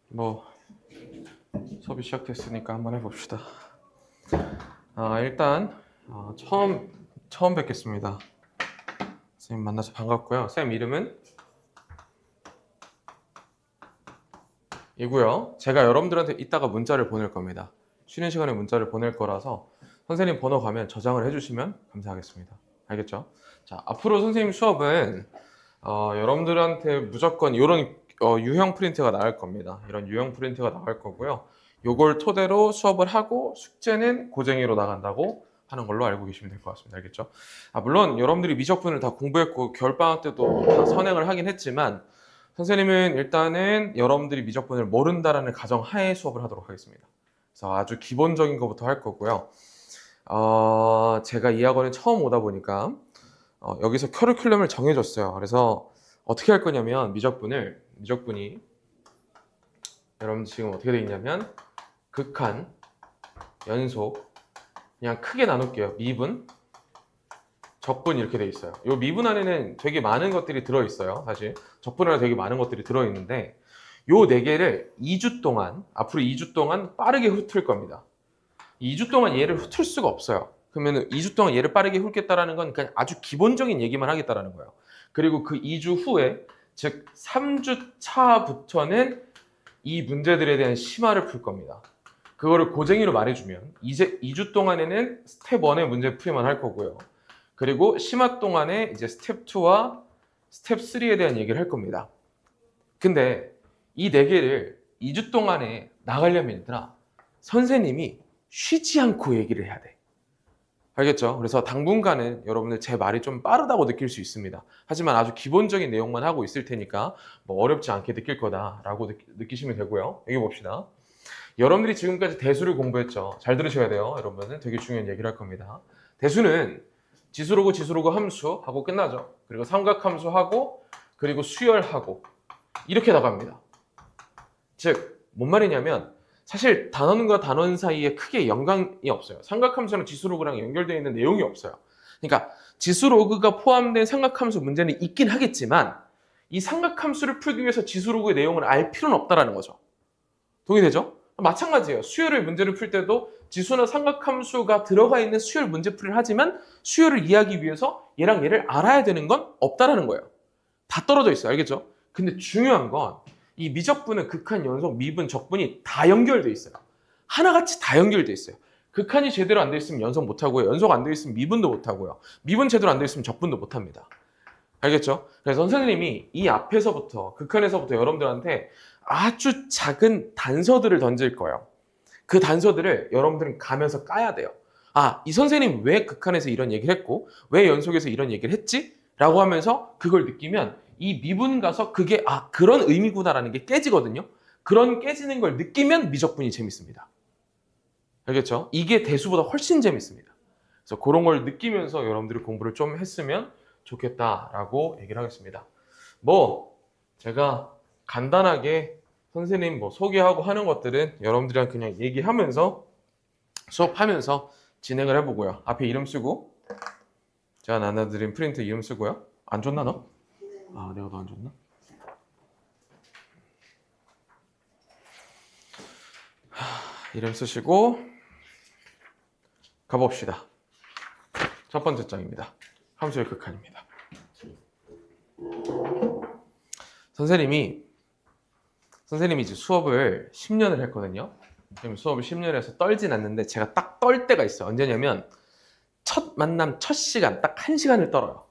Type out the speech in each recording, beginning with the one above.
뭐 수업이 시작됐으니까 한번 해봅시다. 일단 처음 뵙겠습니다. 선생님 만나서 반갑고요. 쌤 이름은 이고요. 제가 여러분들한테 이따가 문자를 보낼 겁니다. 쉬는 시간에 문자를 보낼 거라서 선생님 번호 가면 저장을 해주시면 감사하겠습니다. 알겠죠? 자, 앞으로 선생님 수업은 여러분들한테 무조건 이런 유형 프린트가 나올 겁니다. 이런 유형 프린트가 나올 거고요. 요걸 토대로 수업을 하고 숙제는 고쟁이로 나간다고 하는 걸로 알고 계시면 될 것 같습니다. 알겠죠? 물론 여러분들이 미적분을 다 공부했고 겨울방학 때도 다 선행을 하긴 했지만 선생님은 일단은 여러분들이 미적분을 모른다라는 가정하에 수업을 하도록 하겠습니다. 그래서 아주 기본적인 것부터 할 거고요. 제가 이 학원에 처음 오다 보니까 여기서 커리큘럼을 정해줬어요. 그래서 어떻게 할 거냐면 미적분이 여러분 지금 어떻게 돼 있냐면 극한, 연속 그냥 크게 나눌게요. 미분, 적분 이렇게 돼 있어요. 이 미분 안에는 되게 많은 것들이 들어있어요. 사실 적분에는 되게 많은 것들이 들어있는데 요 네 개를 2주 동안 앞으로 2주 동안 빠르게 훑을 겁니다. 2주 동안 얘를 훑을 수가 없어요. 그러면 2주 동안 얘를 빠르게 훑겠다라는 건 그냥 아주 기본적인 얘기만 하겠다라는 거예요. 그리고 그 2주 후에 즉 3주 차부터는 이 문제들에 대한 심화를 풀 겁니다. 그거를 고쟁이로 말해주면 이제 2주 동안에는 스텝 1의 문제 풀이만 할 거고요. 그리고 심화 동안에 이제 스텝 2와 스텝 3에 대한 얘기를 할 겁니다. 근데 이 네 개를 2주 동안에 나가려면 얘들아 선생님이 쉬지 않고 얘기를 해야 돼. 알겠죠? 그래서 당분간은 여러분들 제 말이 좀 빠르다고 느낄 수 있습니다. 하지만 아주 기본적인 내용만 하고 있을 테니까 뭐 어렵지 않게 느낄 거다라고 느끼시면 되고요. 여기 봅시다. 여러분들이 지금까지 대수를 공부했죠. 잘 들으셔야 돼요. 여러분은 되게 중요한 얘기를 할 겁니다. 대수는 지수로그 함수 하고 끝나죠. 그리고 삼각함수 하고 그리고 수열하고 이렇게 나갑니다. 즉 뭔 말이냐면 사실 단원과 단원 사이에 크게 연관이 없어요. 삼각함수랑 지수로그랑 연결되어 있는 내용이 없어요. 그러니까 지수로그가 포함된 삼각함수 문제는 있긴 하겠지만 이 삼각함수를 풀기 위해서 지수로그의 내용을 알 필요는 없다라는 거죠. 동의되죠? 마찬가지예요. 수열의 문제를 풀 때도 지수나 삼각함수가 들어가 있는 수열 문제풀이를 하지만 수열을 이해하기 위해서 얘랑 얘를 알아야 되는 건 없다라는 거예요. 다 떨어져 있어요. 알겠죠? 근데 중요한 건 이 미적분은 극한, 연속, 미분, 적분이 다 연결돼 있어요. 하나같이 다 연결돼 있어요. 극한이 제대로 안 돼 있으면 연속 못 하고요. 연속 안 돼 있으면 미분도 못 하고요. 미분 제대로 안 돼 있으면 적분도 못 합니다. 알겠죠? 그래서 선생님이 이 앞에서부터 극한에서부터 여러분들한테 아주 작은 단서들을 던질 거예요. 그 단서들을 여러분들은 가면서 까야 돼요. 이 선생님 왜 극한에서 이런 얘기를 했고 왜 연속에서 이런 얘기를 했지? 라고 하면서 그걸 느끼면 이 미분 가서 그게 그런 의미구나라는 게 깨지거든요. 그런 깨지는 걸 느끼면 미적분이 재밌습니다. 알겠죠? 이게 대수보다 훨씬 재밌습니다. 그래서 그런 걸 느끼면서 여러분들이 공부를 좀 했으면 좋겠다라고 얘기를 하겠습니다. 제가 간단하게 선생님 소개하고 하는 것들은 여러분들이랑 그냥 얘기하면서 수업하면서 진행을 해보고요. 앞에 이름 쓰고 제가 나눠드린 프린트 이름 쓰고요. 안 줬나 너? 내가 너 안 줬나? 이름 쓰시고 가봅시다. 첫 번째 장입니다. 함수의 극한입니다. 선생님이 이제 수업을 10년을 했거든요. 수업을 10년 해서 떨진 않는데 제가 딱 떨 때가 있어요. 언제냐면 첫 만남, 첫 시간 딱 1시간을 떨어요.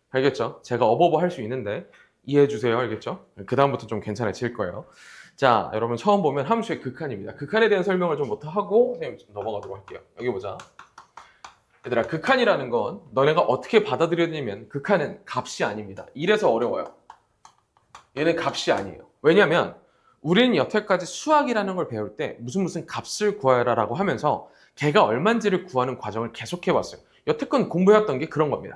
알겠죠? 제가 어버버 할 수 있는데 이해해 주세요. 알겠죠? 그 다음부터 좀 괜찮아질 거예요. 자, 여러분 처음 보면 함수의 극한입니다. 극한에 대한 설명을 좀 부터 하고 선생님 좀 넘어가도록 할게요. 여기 보자. 얘들아, 극한이라는 건 너네가 어떻게 받아들여야 되냐면 극한은 값이 아닙니다. 이래서 어려워요. 얘는 값이 아니에요. 왜냐면 우리는 여태까지 수학이라는 걸 배울 때 무슨 값을 구하라 라고 하면서 걔가 얼만지를 구하는 과정을 계속해 왔어요. 여태껏 공부해왔던 게 그런 겁니다.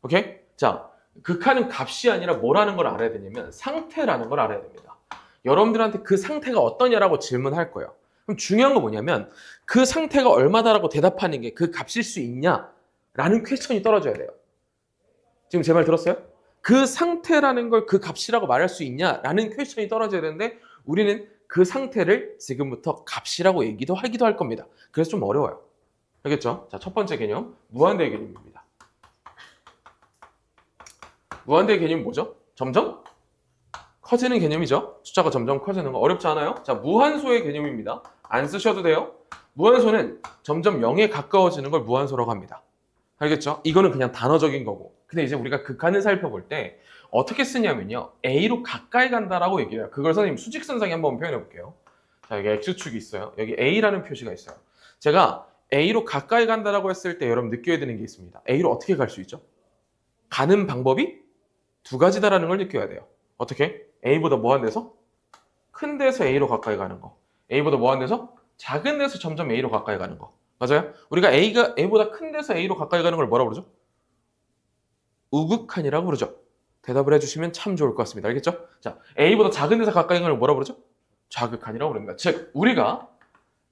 오케이? 자, 극한은 값이 아니라 뭐라는 걸 알아야 되냐면 상태라는 걸 알아야 됩니다. 여러분들한테 그 상태가 어떠냐라고 질문할 거예요. 그럼 중요한 건 뭐냐면 그 상태가 얼마다라고 대답하는 게 그 값일 수 있냐라는 퀘스천이 떨어져야 돼요. 지금 제 말 들었어요? 그 상태라는 걸 그 값이라고 말할 수 있냐라는 퀘스천이 떨어져야 되는데 우리는 그 상태를 지금부터 값이라고 얘기도 하기도 할 겁니다. 그래서 좀 어려워요. 알겠죠? 자, 첫 번째 개념, 무한대의 개념입니다. 무한대의 개념이 뭐죠? 점점 커지는 개념이죠. 숫자가 점점 커지는 거 어렵지 않아요? 자, 무한소의 개념입니다. 안 쓰셔도 돼요. 무한소는 점점 0에 가까워지는 걸 무한소라고 합니다. 알겠죠? 이거는 그냥 단어적인 거고. 근데 이제 우리가 극한을 살펴볼 때 어떻게 쓰냐면요. A로 가까이 간다라고 얘기해요. 그걸 선생님 수직선상에 한번 표현해 볼게요. 자, 여기 X축이 있어요. 여기 A라는 표시가 있어요. 제가 A로 가까이 간다라고 했을 때 여러분 느껴야 되는 게 있습니다. A로 어떻게 갈 수 있죠? 가는 방법이 두 가지다라는 걸 느껴야 돼요. 어떻게? A보다 뭐한 데서? 큰 데서 A로 가까이 가는 거. A보다 뭐한 데서? 작은 데서 점점 A로 가까이 가는 거. 맞아요? 우리가 A보다 큰 데서 A로 가까이 가는 걸 뭐라고 그러죠? 우극한이라고 그러죠. 대답을 해주시면 참 좋을 것 같습니다. 알겠죠? 자, A보다 작은 데서 가까이 가는 걸 뭐라고 그러죠? 좌극한이라고 그럽니다. 즉, 우리가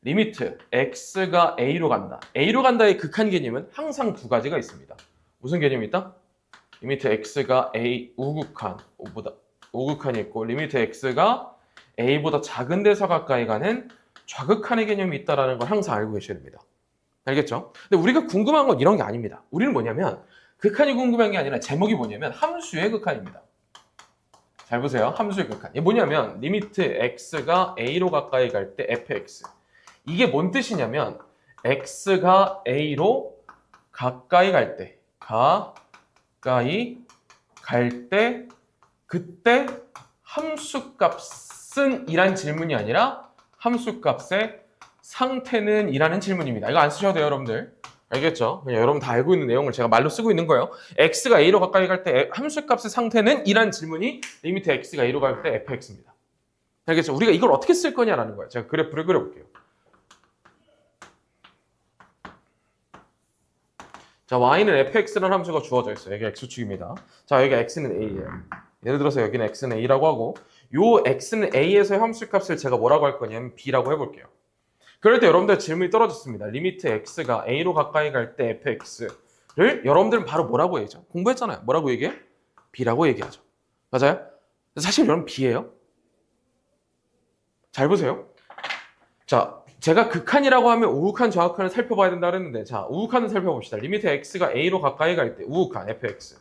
리미트 x가 A로 간다. A로 간다의 극한 개념은 항상 두 가지가 있습니다. 무슨 개념이 있다? 리미트 x가 A 우극한이 있고 리미트 x가 A보다 작은 데서 가까이 가는 좌극한의 개념이 있다는 걸 항상 알고 계셔야 됩니다. 알겠죠? 근데 우리가 궁금한 건 이런 게 아닙니다. 우리는 뭐냐면 극한이 궁금한 게 아니라 제목이 뭐냐면 함수의 극한입니다. 잘 보세요. 함수의 극한. 이게 뭐냐면 리미트 x가 A로 가까이 갈 때 fx. 이게 뭔 뜻이냐면 x가 A로 가까이 갈 때 그때 함수값은 이란 질문이 아니라 함수값의 상태는 이라는 질문입니다. 이거 안 쓰셔도 돼요, 여러분들. 알겠죠? 그냥 여러분 다 알고 있는 내용을 제가 말로 쓰고 있는 거예요. x가 A로 가까이 갈 때 함수값의 상태는 이란 질문이 리미트 x가 A로 갈 때 fx입니다. 알겠죠? 우리가 이걸 어떻게 쓸 거냐라는 거예요. 제가 그래프를 그려볼게요. 자, y는 fx라는 함수가 주어져 있어요. 여기 x축입니다. 자, 여기 x는 a예요. 예를 들어서 여기는 x는 a라고 하고 요 x는 a에서의 함수값을 제가 뭐라고 할 거냐면 b라고 해볼게요. 그럴 때 여러분들 질문이 떨어졌습니다. 리미트 x가 a로 가까이 갈 때 fx를 여러분들은 바로 뭐라고 얘기하죠? 공부했잖아요. 뭐라고 얘기해? b라고 얘기하죠. 맞아요? 사실 여러분 b예요. 잘 보세요. 자, 제가 극한이라고 하면 우극한, 좌극한을 살펴봐야 된다 그랬는데 자, 우극한을 살펴봅시다. 리미트 x가 a로 가까이 갈 때 우극한 fx.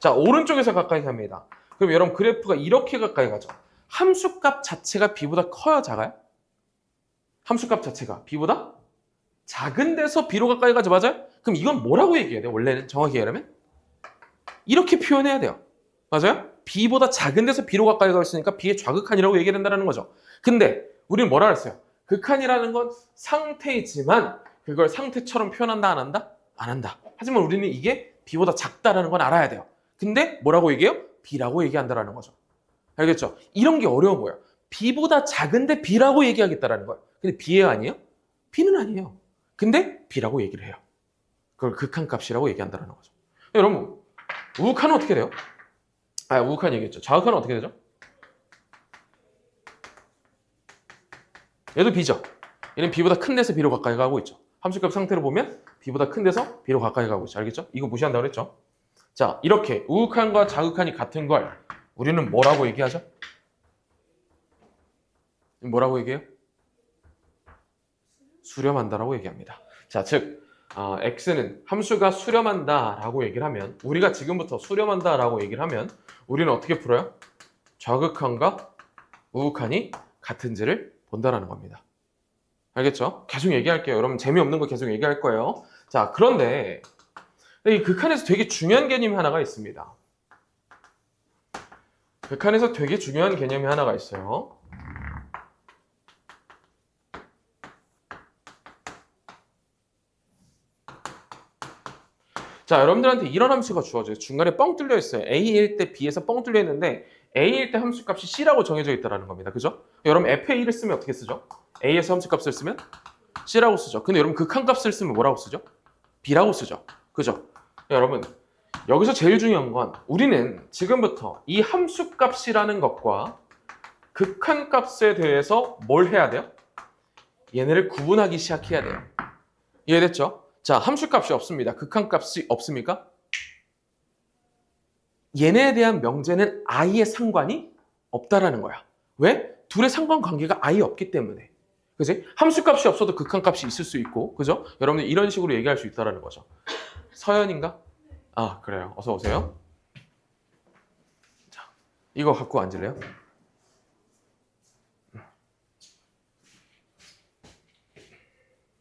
자, 오른쪽에서 가까이 갑니다. 그럼 여러분 그래프가 이렇게 가까이 가죠. 함수값 자체가 b보다 커요, 작아요? 함수값 자체가 b보다 작은 데서 b로 가까이 가죠, 맞아요? 그럼 이건 뭐라고 얘기해야 돼요? 원래는 정확히 얘기하면 이렇게 표현해야 돼요. 맞아요? b보다 작은 데서 b로 가까이 가고 있으니까 b의 좌극한이라고 얘기해야 된다는 거죠. 근데 우리는 뭐라 그랬어요? 극한이라는 건 상태이지만 그걸 상태처럼 표현한다, 안 한다? 안 한다. 하지만 우리는 이게 b보다 작다라는 건 알아야 돼요. 근데 뭐라고 얘기해요? b라고 얘기한다라는 거죠. 알겠죠? 이런 게 어려운 거예요. b보다 작은데 b라고 얘기하겠다라는 거예요. 근데 b예요, 아니에요? b는 아니에요. 근데 b라고 얘기를 해요. 그걸 극한값이라고 얘기한다는 거죠. 여러분, 우극한은 어떻게 돼요? 우극한 얘기했죠. 좌극한은 어떻게 되죠? 얘도 b죠. 얘는 b보다 큰 데서 b로 가까이 가고 있죠. 함수값 상태로 보면 b보다 큰 데서 b로 가까이 가고 있죠. 알겠죠? 이거 무시한다고 그랬죠? 자, 이렇게 우극한과 좌극한이 같은 걸 우리는 뭐라고 얘기하죠? 뭐라고 얘기해요? 수렴한다라고 얘기합니다. 자, 즉 x는 함수가 수렴한다라고 얘기를 하면 우리가 지금부터 수렴한다라고 얘기를 하면 우리는 어떻게 풀어요? 좌극한과 우극한이 같은지를 본다라는 겁니다. 알겠죠? 계속 얘기할게요. 여러분 재미없는 거 계속 얘기할 거예요. 자, 그런데 이 극한에서 되게 중요한 개념이 하나가 있습니다. 극한에서 되게 중요한 개념이 하나가 있어요. 자, 여러분들한테 이런 함수가 주어져요. 중간에 뻥 뚫려 있어요. A일 때 B에서 뻥 뚫려 있는데 A일 때 함수값이 C라고 정해져 있다는 겁니다. 그죠? 여러분 FA를 쓰면 어떻게 쓰죠? A에서 함수값을 쓰면 C라고 쓰죠. 근데 여러분 극한값을 쓰면 뭐라고 쓰죠? B라고 쓰죠. 그죠? 여러분 여기서 제일 중요한 건 우리는 지금부터 이 함수값이라는 것과 극한값에 대해서 뭘 해야 돼요? 얘네를 구분하기 시작해야 돼요. 이해됐죠? 자, 함수값이 없습니다. 극한값이 없습니까? 얘네에 대한 명제는 아예 상관이 없다라는 거야. 왜? 둘의 상관관계가 아예 없기 때문에. 그지? 함수값이 없어도 극한값이 있을 수 있고, 그죠? 여러분들 이런 식으로 얘기할 수 있다라는 거죠. 서연인가? 아, 그래요. 어서 오세요. 자, 이거 갖고 앉을래요?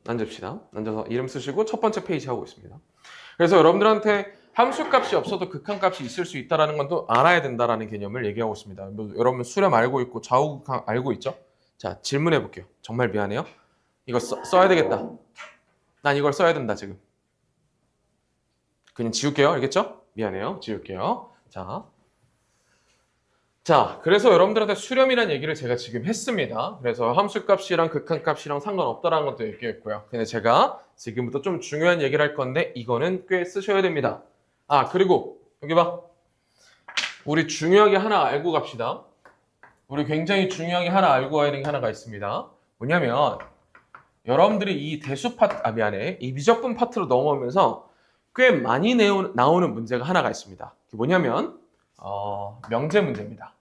앉읍시다. 앉아서 이름 쓰시고 첫 번째 페이지 하고 있습니다. 그래서 여러분들한테 함수값이 없어도 극한값이 있을 수 있다는 건 또 알아야 된다라는 개념을 얘기하고 있습니다. 뭐, 여러분 수렴 알고 있고 좌우극한 알고 있죠? 자, 질문해 볼게요. 정말 미안해요. 이거 써야 되겠다. 난 이걸 써야 된다 지금. 그냥 지울게요. 알겠죠? 미안해요. 지울게요. 자, 그래서 여러분들한테 수렴이라는 얘기를 제가 지금 했습니다. 그래서 함수값이랑 극한값이랑 상관없다라는 것도 얘기했고요. 근데 제가 지금부터 좀 중요한 얘기를 할 건데 이거는 꽤 쓰셔야 됩니다. 아, 그리고 여기 봐. 우리 중요하게 하나 알고 갑시다. 우리 굉장히 중요하게 하나 알고 가야 되는 게 하나가 있습니다. 뭐냐면 여러분들이 이 대수 파트, 미안해. 이 미적분 파트로 넘어오면서 꽤 많이 나오는 문제가 하나가 있습니다. 그게 뭐냐면 명제 문제입니다.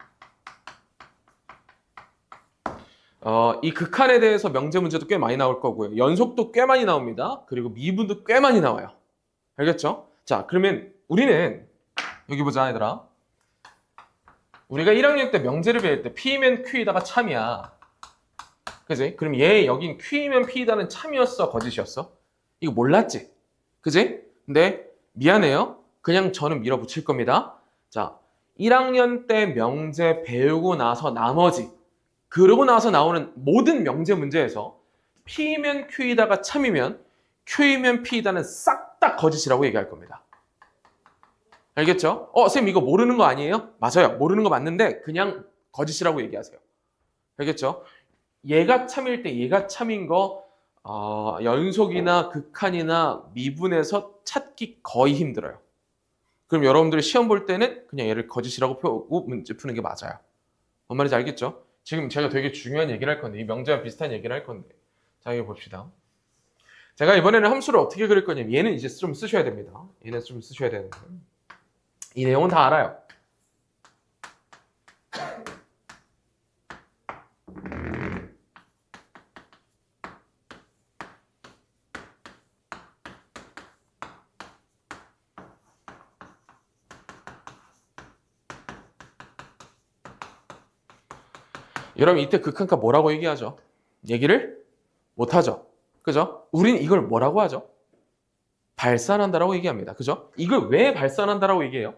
이 극한에 대해서 명제 문제도 꽤 많이 나올 거고요. 연속도 꽤 많이 나옵니다. 그리고 미분도 꽤 많이 나와요. 알겠죠? 자, 그러면 우리는 여기 보자, 얘들아. 우리가 1학년 때 명제를 배울 때 P면 Q이다가 참이야. 그지? 그럼 얘 여긴 Q이면 P이다는 참이었어, 거짓이었어? 이거 몰랐지? 그지? 근데 미안해요. 그냥 저는 밀어붙일 겁니다. 자, 1학년 때 명제 배우고 나서 나머지 그러고 나서 나오는 모든 명제 문제에서 P면 Q이다가 참이면 Q이면 P이다는 싹 다 거짓이라고 얘기할 겁니다. 알겠죠? 쌤 이거 모르는 거 아니에요? 맞아요. 모르는 거 맞는데 그냥 거짓이라고 얘기하세요. 알겠죠? 얘가 참일 때 얘가 참인 거 연속이나 극한이나 미분에서 찾기 거의 힘들어요. 그럼 여러분들이 시험 볼 때는 그냥 얘를 거짓이라고 펴고 문제 푸는 게 맞아요. 뭔 말인지 알겠죠? 지금 제가 되게 중요한 얘기를 할 건데 이 명제와 비슷한 얘기를 할 건데 자 이거 봅시다. 제가 이번에는 함수를 어떻게 그릴 거냐면 얘는 이제 좀 쓰셔야 됩니다. 얘는 좀 쓰셔야 되는데 이 내용은 다 알아요. 여러분 이때 극한값 뭐라고 얘기하죠? 얘기를 못하죠. 그죠? 우린 이걸 뭐라고 하죠? 발산한다라고 얘기합니다. 그죠? 이걸 왜 발산한다라고 얘기해요?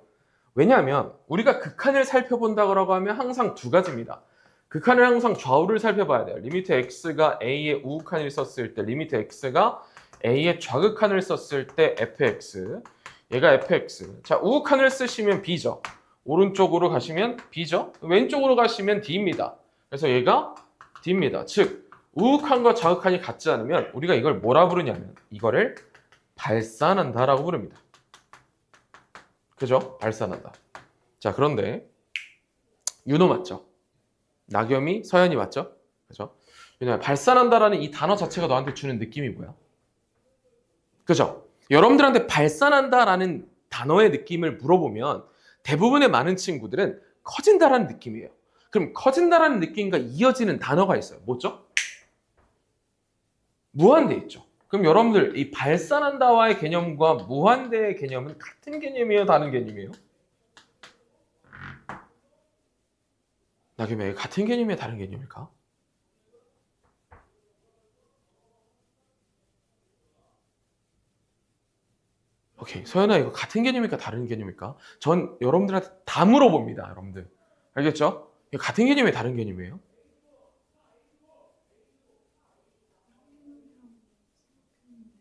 왜냐하면 우리가 극한을 살펴본다고 하면 항상 두 가지입니다. 극한을 항상 좌우를 살펴봐야 돼요. 리미트 x가 a의 우극한을 썼을 때 리미트 x가 a의 좌극한을 썼을 때 fx 얘가 fx 자 우극한을 쓰시면 b죠. 오른쪽으로 가시면 b죠. 왼쪽으로 가시면 d입니다. 그래서 얘가 d입니다. 즉 우극한과 좌극한이 같지 않으면 우리가 이걸 뭐라 부르냐면 이거를 발산한다라고 부릅니다. 그죠? 발산한다. 자, 그런데 윤호 맞죠? 나겸이, 서연이 맞죠? 그죠? 왜냐면 발산한다라는 이 단어 자체가 너한테 주는 느낌이 뭐야? 그죠? 여러분들한테 발산한다라는 단어의 느낌을 물어보면 대부분의 많은 친구들은 커진다라는 느낌이에요. 그럼 커진다라는 느낌과 이어지는 단어가 있어요. 뭐죠? 무한대 있죠. 그럼 여러분들 이 발산한다와의 개념과 무한대의 개념은 같은 개념이에요? 다른 개념이에요? 나겸이 같은 개념이에요? 다른 개념일까? 오케이. 서연아 이거 같은 개념일까? 다른 개념일까? 전 여러분들한테 다 물어봅니다. 여러분들. 알겠죠? 이거 같은 개념이에요? 다른 개념이에요?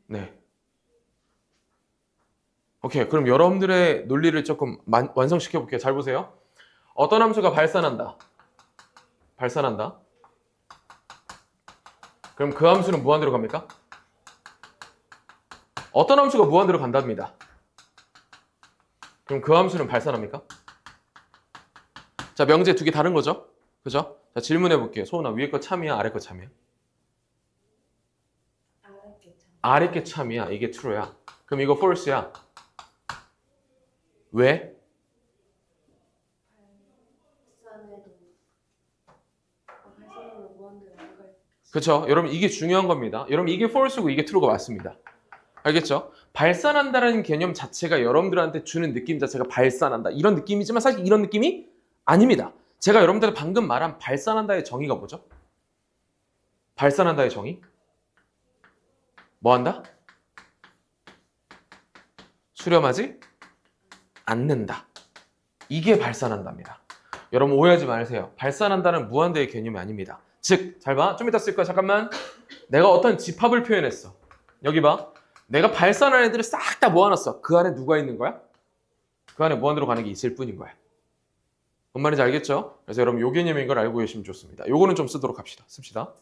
네. 오케이. 그럼 여러분들의 논리를 조금 완성시켜 볼게요. 잘 보세요. 어떤 함수가 발산한다. 발산한다. 그럼 그 함수는 무한대로 갑니까? 어떤 함수가 무한대로 간답니다. 그럼 그 함수는 발산합니까? 자, 명제 두 개 다른 거죠? 그죠? 자, 질문해 볼게요. 소은아, 위에 거 참이야? 아래 거 참이야? 아래 게 참이야. 이게 true야. 그럼 이거 false야. 왜? 발산해도 발산으로 무한대로 안 갈. 그렇죠? 여러분 이게 중요한 겁니다. 여러분 이게 false고 이게 true가 맞습니다. 알겠죠? 발산한다는 개념 자체가 여러분들한테 주는 느낌 자체가 발산한다 이런 느낌이지만 사실 이런 느낌이 아닙니다. 제가 여러분들 방금 말한 발산한다의 정의가 뭐죠? 발산한다의 정의? 뭐 한다? 수렴하지 않는다. 이게 발산한답니다. 여러분 오해하지 마세요. 발산한다는 무한대의 개념이 아닙니다. 즉, 잘 봐. 좀 이따 쓸 거야. 잠깐만. 내가 어떤 집합을 표현했어. 여기 봐. 내가 발산한 애들을 싹 다 모아놨어. 그 안에 누가 있는 거야? 그 안에 무한대로 가는 게 있을 뿐인 거야. 뭔 말인지 알겠죠? 그래서 여러분 요 개념인 걸 알고 계시면 좋습니다. 요거는 좀 쓰도록 합시다. 씁시다.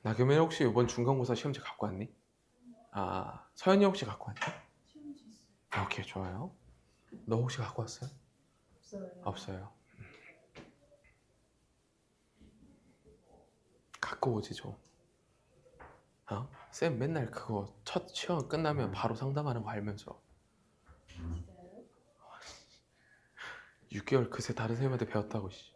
나겸이 혹시 이번 중간고사 시험지 갖고 왔니? 아, 서연이 혹시 갖고 왔니? 시험지 있어요. 오케이, 좋아요. 너 혹시 갖고 왔어요? 없어요. 없어요. 갖고 오지 좀. 어? 쌤 맨날 그거 첫 시험 끝나면 바로 상담하는 거 알면서 진짜요? 6개월 그새 다른 쌤한테 배웠다고. 씨.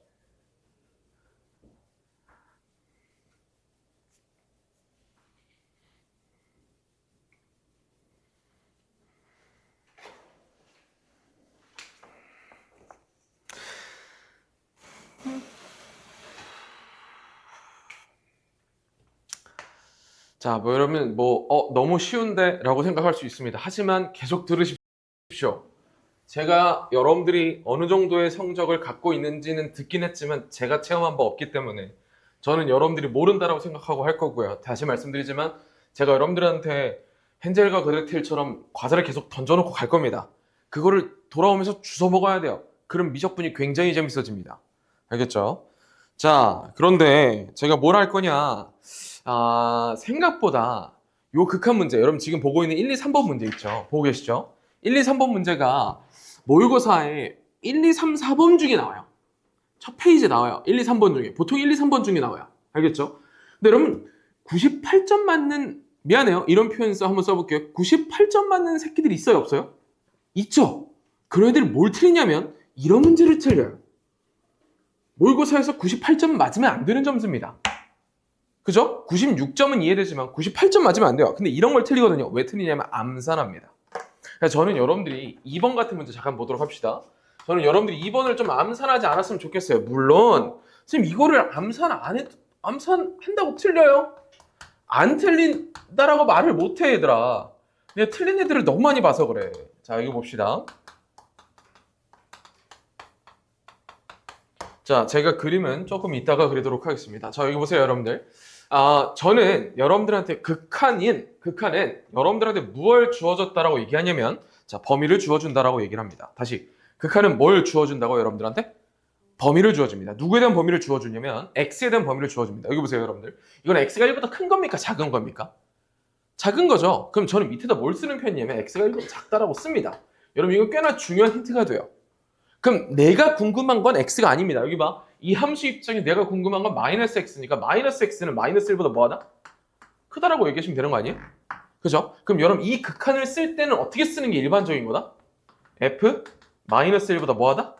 자, 뭐 여러분 너무 쉬운데 라고 생각할 수 있습니다. 하지만 계속 들으십시오. 제가 여러분들이 어느 정도의 성적을 갖고 있는지는 듣긴 했지만 제가 체험한 바 없기 때문에 저는 여러분들이 모른다라고 생각하고 할 거고요. 다시 말씀드리지만 제가 여러분들한테 헨젤과 그레텔처럼 과자를 계속 던져놓고 갈 겁니다. 그거를 돌아오면서 주워 먹어야 돼요. 그럼 미적분이 굉장히 재밌어집니다. 알겠죠? 자, 그런데 제가 뭘 할 거냐? 생각보다 요 극한 문제, 여러분 지금 보고 있는 1, 2, 3번 문제 있죠? 보고 계시죠? 1, 2, 3번 문제가 모의고사에 1, 2, 3, 4번 중에 나와요. 첫 페이지에 나와요. 1, 2, 3번 중에. 보통 1, 2, 3번 중에 나와요. 알겠죠? 근데 여러분 98점 맞는, 미안해요. 이런 표현 한번 써볼게요. 98점 맞는 새끼들이 있어요? 없어요? 있죠? 그런 애들이 뭘 틀리냐면 이런 문제를 틀려요. 모의고사에서 98점 맞으면 안 되는 점수입니다. 그죠? 96점은 이해되지만 98점 맞으면 안 돼요. 근데 이런 걸 틀리거든요. 왜 틀리냐면 암산합니다. 그래서 저는 여러분들이 2번 같은 문제 잠깐 보도록 합시다. 저는 여러분들이 2번을 좀 암산하지 않았으면 좋겠어요. 물론 선생님 이거를 암산한다고 틀려요? 안 틀린다라고 말을 못해 얘들아. 내가 틀린 애들을 너무 많이 봐서 그래. 자, 이거 봅시다. 자, 제가 그림은 조금 이따가 그리도록 하겠습니다. 자, 여기 보세요, 여러분들. 저는 여러분들한테 극한은 여러분들한테 무엇을 주어졌다라고 얘기하냐면, 자, 범위를 주어준다라고 얘기를 합니다. 다시, 극한은 뭘 주어준다고 여러분들한테? 범위를 주어줍니다. 누구에 대한 범위를 주어주냐면, x에 대한 범위를 주어줍니다. 여기 보세요, 여러분들. 이건 x가 1보다 큰 겁니까? 작은 겁니까? 작은 거죠. 그럼 저는 밑에다 뭘 쓰는 편이냐면, x가 1보다 작다라고 씁니다. 여러분, 이거 꽤나 중요한 힌트가 돼요. 그럼 내가 궁금한 건 x가 아닙니다. 여기 봐. 이 함수 입장에 내가 궁금한 건 마이너스 x니까 마이너스 x는 마이너스 1보다 뭐하다? 크다라고 얘기하시면 되는 거 아니에요? 그죠? 그럼 여러분 이 극한을 쓸 때는 어떻게 쓰는 게 일반적인 거다? f 마이너스 1보다 뭐하다?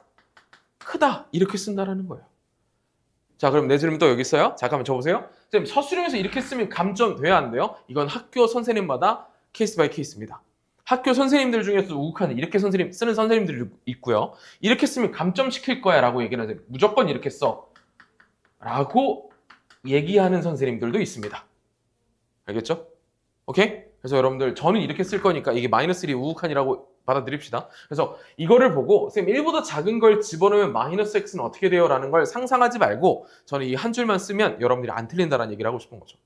크다. 이렇게 쓴다라는 거예요. 자, 그럼 내 질문 또 여기 있어요. 잠깐만 줘보세요. 선생님 서술형에서 이렇게 쓰면 감점 돼야 안 돼요? 이건 학교 선생님마다 케이스 바이 케이스입니다. 학교 선생님들 중에서 우극한은 이렇게 쓰는 선생님들이 있고요. 이렇게 쓰면 감점시킬 거야 라고 얘기를 하세요. 무조건 이렇게 써 라고 얘기하는 선생님들도 있습니다. 알겠죠? 오케이? 그래서 여러분들 저는 이렇게 쓸 거니까 이게 마이너스 1이 우극한이라고 받아들입시다. 그래서 이거를 보고 선생님 1보다 작은 걸 집어넣으면 마이너스 x는 어떻게 돼요? 라는 걸 상상하지 말고 저는 이 한 줄만 쓰면 여러분들이 안 틀린다는 얘기를 하고 싶은 거죠.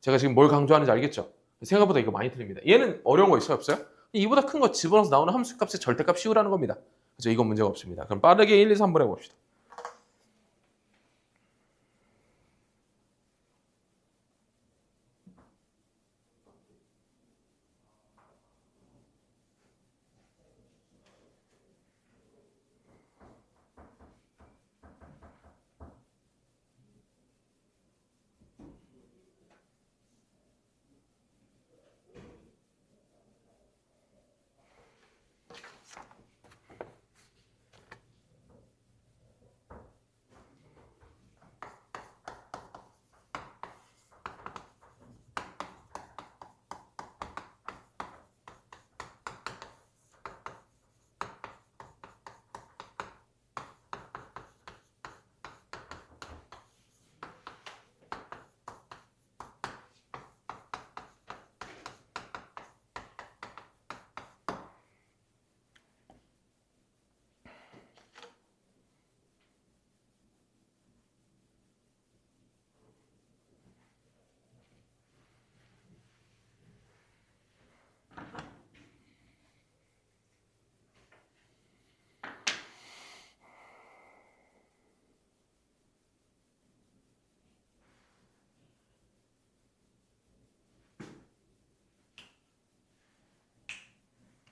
제가 지금 뭘 강조하는지 알겠죠? 생각보다 이거 많이 틀립니다. 얘는 어려운 거 있어요? 없어요? 이보다 큰 거 집어넣어서 나오는 함수값의 절대값 씌우라는 겁니다. 그죠? 이건 문제가 없습니다. 그럼 빠르게 1, 2, 3번 해봅시다.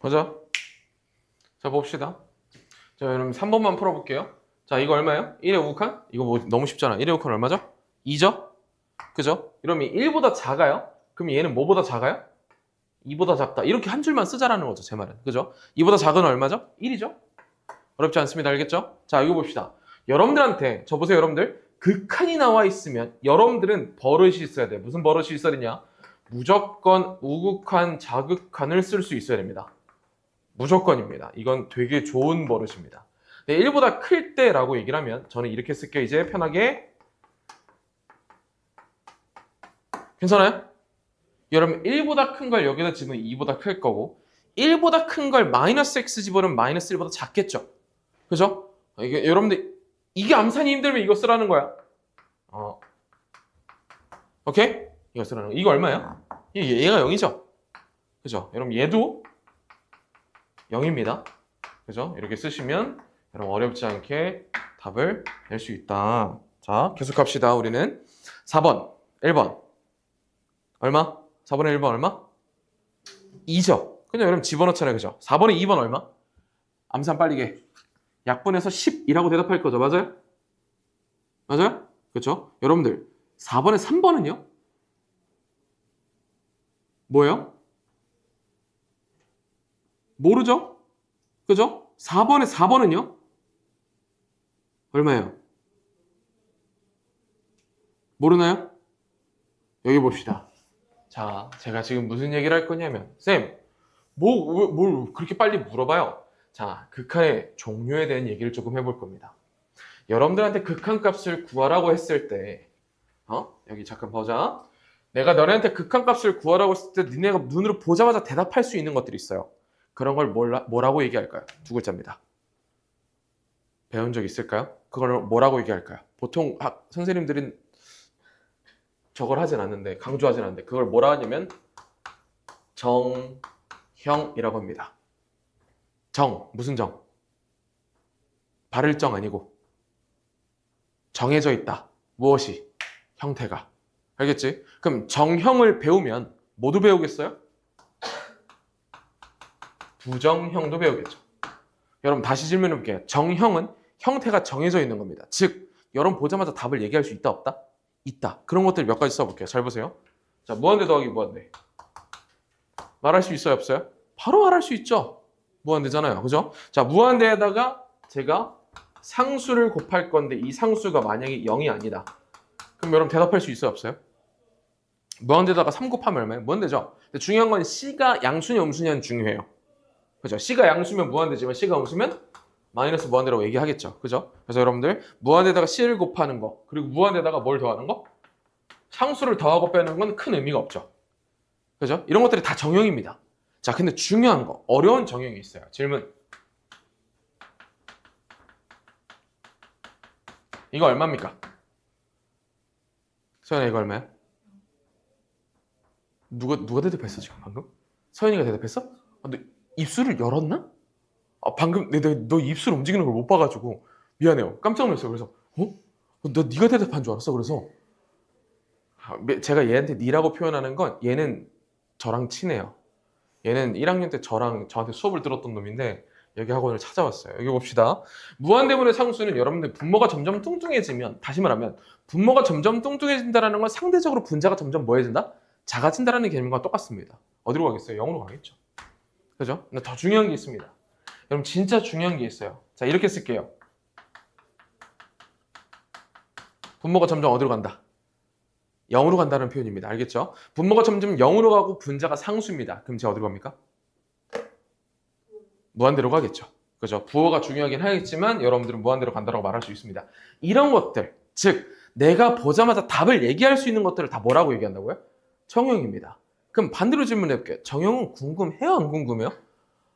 그죠? 자, 봅시다. 자, 여러분 3번만 풀어볼게요. 자, 이거 얼마예요? 1의 우극한? 이거 뭐 너무 쉽잖아. 1의 우극한 얼마죠? 2죠? 그죠? 이러면 1보다 작아요? 그럼 얘는 뭐보다 작아요? 2보다 작다. 이렇게 한 줄만 쓰자라는 거죠, 제 말은. 그죠? 2보다 작은 얼마죠? 1이죠? 어렵지 않습니다. 알겠죠? 자, 이거 봅시다. 여러분들한테, 저 보세요, 여러분들. 극한이 나와 있으면 여러분들은 버릇이 있어야 돼요. 무슨 버릇이 있어야 되냐? 무조건 우극한, 자극한을 쓸 수 있어야 됩니다. 무조건입니다. 이건 되게 좋은 버릇입니다. 네, 1보다 클 때라고 얘기를 하면 저는 이렇게 쓸게요. 이제 편하게. 괜찮아요? 여러분 1보다 큰 걸 여기다 집으면 2보다 클 거고 1보다 큰 걸 마이너스 x 집어넣으면 마이너스 1보다 작겠죠? 그죠? 이게 여러분들 이게 암산이 힘들면 이거 쓰라는 거야. 오케이? 이거 쓰라는 거. 이거 얼마야? 얘가 0이죠? 그죠? 여러분 얘도 0입니다. 그죠? 이렇게 쓰시면 여러분 어렵지 않게 답을 낼 수 있다. 자, 계속 갑시다. 우리는 4번, 1번 얼마? 4번에 1번 얼마? 2죠? 그냥 여러분 집어넣잖아요. 그죠? 4번에 2번 얼마? 암산 빨리게. 약분해서 10이라고 대답할 거죠. 맞아요? 맞아요? 그렇죠? 여러분들 4번에 3번은요? 뭐예요? 모르죠? 그죠? 4번에 4번은요? 얼마예요? 모르나요? 여기 봅시다. 자, 제가 지금 무슨 얘기를 할 거냐면 쌤, 뭘 그렇게 빨리 물어봐요? 자, 극한의 종류에 대한 얘기를 조금 해볼 겁니다. 여러분들한테 극한값을 구하라고 했을 때 여기 잠깐 보자. 내가 너네한테 극한값을 구하라고 했을 때 니네가 눈으로 보자마자 대답할 수 있는 것들이 있어요. 그런 걸 뭐라고 얘기할까요? 두 글자입니다. 배운 적 있을까요? 그걸 뭐라고 얘기할까요? 보통 선생님들은 저걸 하진 않는데 강조하진 않는데 그걸 뭐라 하냐면 정형이라고 합니다. 무슨 정? 바를 정 아니고 정해져 있다. 무엇이? 형태가. 알겠지? 그럼 정형을 배우면 모두 배우겠어요? 부정형도 배우겠죠. 여러분 다시 질문해 볼게요. 정형은 형태가 정해져 있는 겁니다. 즉 여러분 보자마자 답을 얘기할 수 있다 없다? 있다. 그런 것들 몇 가지 써볼게요. 잘 보세요. 자, 무한대 더하기 무한대. 말할 수 있어요 없어요? 바로 말할 수 있죠. 무한대잖아요. 그죠? 자, 무한대에다가 제가 상수를 곱할 건데 이 상수가 만약에 0이 아니다. 그럼 여러분 대답할 수 있어요 없어요? 무한대에다가 3 곱하면 얼마예요? 무한대죠. 근데 중요한 건 C가 양수냐 음수냐는 중요해요. 그죠? C가 양수면 무한대지만 C가 음수면 마이너스 무한대라고 얘기하겠죠. 그죠? 그래서 여러분들 무한대에다가 C를 곱하는 거 그리고 무한대에다가 뭘 더하는 거? 상수를 더하고 빼는 건 큰 의미가 없죠. 그죠? 이런 것들이 다 정형입니다. 자, 근데 중요한 거 어려운 정형이 있어요. 질문. 이거 얼마입니까? 서연아 이거 얼마야? 누가 대답했어 지금 방금? 서연이가 대답했어? 너 입술을 열었나? 방금 너 입술 움직이는 걸 못 봐가지고 미안해요. 깜짝 놀랐어요. 그래서 너 네가 대답한 줄 알았어. 그래서 제가 얘한테 니라고 표현하는 건 얘는 저랑 친해요. 얘는 1학년 때 저한테 수업을 들었던 놈인데 여기 학원을 찾아왔어요. 여기 봅시다. 무한대문의 상수는 여러분들 분모가 점점 뚱뚱해지면, 다시 말하면 분모가 점점 뚱뚱해진다는 건 상대적으로 분자가 점점 뭐해진다? 작아진다는 개념과 똑같습니다. 어디로 가겠어요? 0으로 가겠죠. 그죠? 근데 더 중요한 게 있습니다. 여러분 진짜 중요한 게 있어요. 자, 이렇게 쓸게요. 분모가 점점 어디로 간다? 0으로 간다는 표현입니다. 알겠죠? 분모가 점점 0으로 가고 분자가 상수입니다. 그럼 제가 어디로 갑니까? 무한대로 가겠죠. 그죠? 부호가 중요하긴 하겠지만 여러분들은 무한대로 간다고 말할 수 있습니다. 이런 것들, 즉 내가 보자마자 답을 얘기할 수 있는 것들을 다 뭐라고 얘기한다고요? 정형입니다. 그럼 반대로 질문해 볼게요. 정형은 궁금해요? 안 궁금해요?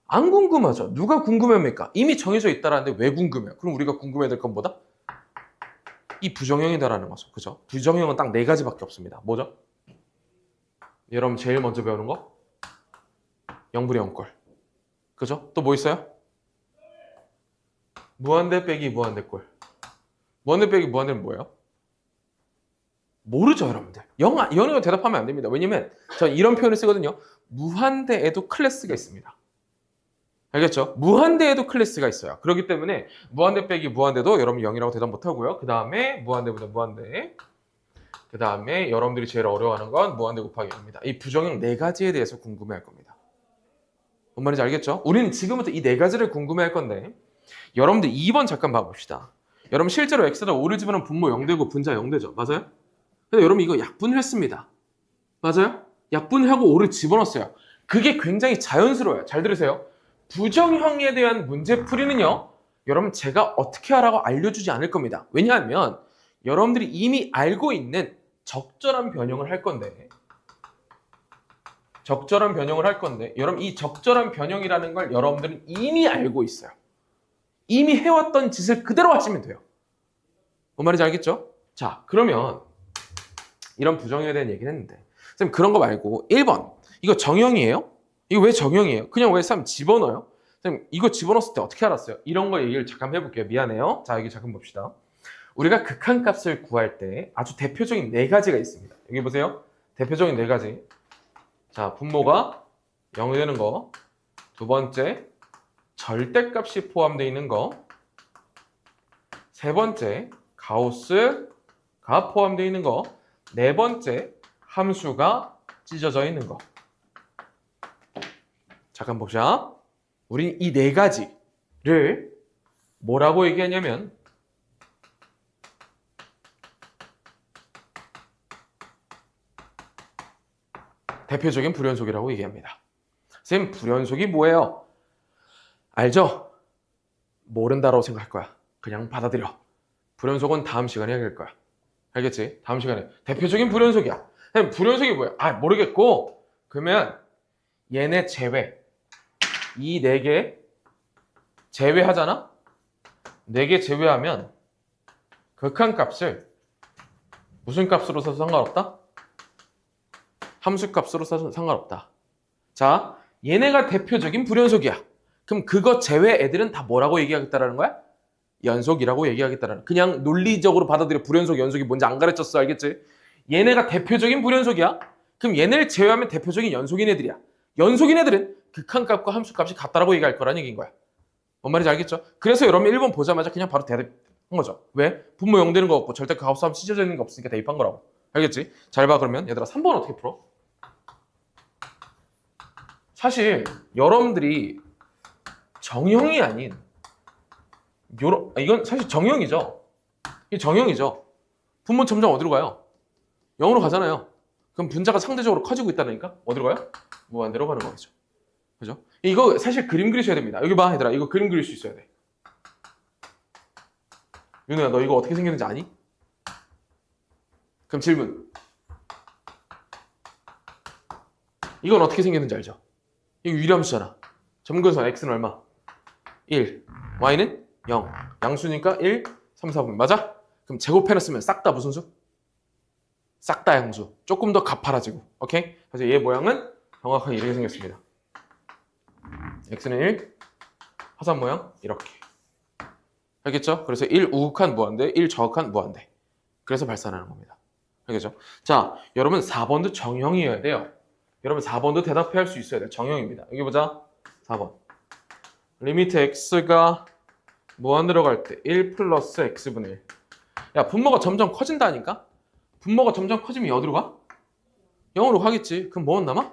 안 궁금하죠. 누가 궁금합니까? 이미 정해져 있다라는데 왜 궁금해요? 그럼 우리가 궁금해야 될 건 뭐다? 이 부정형이다라는 거죠. 그죠? 부정형은 딱 4가지밖에 없습니다. 뭐죠? 여러분 제일 먼저 배우는 거? 0분의 0꼴. 그죠? 또 뭐 있어요? 무한대 빼기 무한대꼴. 무한대 빼기 무한대는 뭐예요? 모르죠, 여러분들. 영어 대답하면 안 됩니다. 왜냐면 저 이런 표현을 쓰거든요. 무한대에도 클래스가 있습니다. 알겠죠? 무한대에도 클래스가 있어요. 그렇기 때문에 무한대 빼기 무한대도 여러분 0이라고 대답 못하고요. 그 다음에 무한대보다 무한대. 그 다음에 여러분들이 제일 어려워하는 건 무한대 곱하기 0입니다. 이 부정형 4가지에 대해서 궁금해할 겁니다. 뭔 말인지 알겠죠? 우리는 지금부터 이 4가지를 궁금해할 건데 여러분들 2번 잠깐 봐봅시다. 여러분 실제로 x에다 5를 집어넣으면 분모 0되고 분자 0되죠? 맞아요? 근데 여러분 이거 약분했습니다. 맞아요? 약분하고 5를 집어넣었어요. 그게 굉장히 자연스러워요. 잘 들으세요. 부정형에 대한 문제풀이는요. 여러분 제가 어떻게 하라고 알려주지 않을 겁니다. 왜냐하면 여러분들이 이미 알고 있는 적절한 변형을 할 건데 여러분 이 적절한 변형이라는 걸 여러분들은 이미 알고 있어요. 이미 해왔던 짓을 그대로 하시면 돼요. 뭔 말인지 알겠죠? 자, 그러면 이런 부정형에 대한 얘기는 했는데 선생님 그런 거 말고 1번 이거 정형이에요? 이거 왜 정형이에요? 그냥 왜 사람 집어넣어요? 선생님 이거 집어넣었을 때 어떻게 알았어요? 이런 거 얘기를 잠깐 해볼게요. 미안해요. 자, 여기 잠깐 봅시다. 우리가 극한값을 구할 때 아주 대표적인 4가지가 있습니다. 여기 보세요. 대표적인 4가지. 자, 분모가 0이 되는 거. 두 번째, 절대값이 포함되어 있는 거. 세 번째, 가우스가 포함되어 있는 거. 네 번째, 함수가 찢어져 있는 거. 잠깐 봅시다. 우린 이 4가지를 뭐라고 얘기하냐면 대표적인 불연속이라고 얘기합니다. 선생님, 불연속이 뭐예요? 알죠? 모른다라고 생각할 거야. 그냥 받아들여. 불연속은 다음 시간에 얘기할 거야. 알겠지? 다음 시간에. 대표적인 불연속이야. 선생님, 불연속이 뭐야? 모르겠고. 그러면 얘네 제외. 이 4개 제외하잖아? 4개 제외하면 극한값을 무슨 값으로 써도 상관없다? 함수값으로 써도 상관없다. 자, 얘네가 대표적인 불연속이야. 그럼 그거 제외 애들은 다 뭐라고 얘기하겠다라는 거야? 연속이라고 얘기하겠다라는. 그냥 논리적으로 받아들여. 불연속, 연속이 뭔지 안 가르쳤어. 알겠지? 얘네가 대표적인 불연속이야. 그럼 얘네를 제외하면 대표적인 연속인 애들이야. 연속인 애들은 극한값과 함수값이 같다라고 얘기할 거라는 얘기인 거야. 뭔 말인지 알겠죠? 그래서 여러분 1번 보자마자 그냥 바로 대답한 거죠. 왜? 분모 0 되는 거 없고 절대 그 가우스 함수 찢어져 있는 거 없으니까 대입한 거라고. 알겠지? 잘 봐. 그러면 얘들아 3번 어떻게 풀어? 사실 여러분들이 정형이 아닌 이건 사실 정형이죠. 이게 정형이죠. 분모 점점 어디로 가요? 0으로 가잖아요. 그럼 분자가 상대적으로 커지고 있다니까 어디로 가요? 무한대로 가는 거죠. 그죠? 이거 사실 그림 그리셔야 됩니다. 여기 봐, 얘들아. 이거 그림 그릴 수 있어야 돼. 윤우야, 너 이거 어떻게 생겼는지 아니? 그럼 질문. 이건 어떻게 생겼는지 알죠? 이거 유리함수잖아. 점근선 x는 얼마? 1. y는 0. 양수니까 1, 3, 4분. 맞아? 그럼 제곱해놨으면 싹 다 무슨 수? 싹 다 양수. 조금 더 가파라지고. 오케이? 그래서 얘 모양은 정확하게 이렇게 생겼습니다. x는 1, 화산 모양 이렇게. 알겠죠? 그래서 1 우극한 무한대, 1 저극한 무한대. 그래서 발산하는 겁니다. 알겠죠? 자, 여러분 4번도 정형이어야 돼요. 여러분 4번도 대답해 할 수 있어야 돼요. 정형입니다. 여기 보자. 4번. 리미트 x가 무한대로 갈 때 1 플러스 x분의 1. 야, 분모가 점점 커진다니까? 분모가 점점 커지면 어디로 가? 0으로 가겠지. 그럼 뭐만 남아?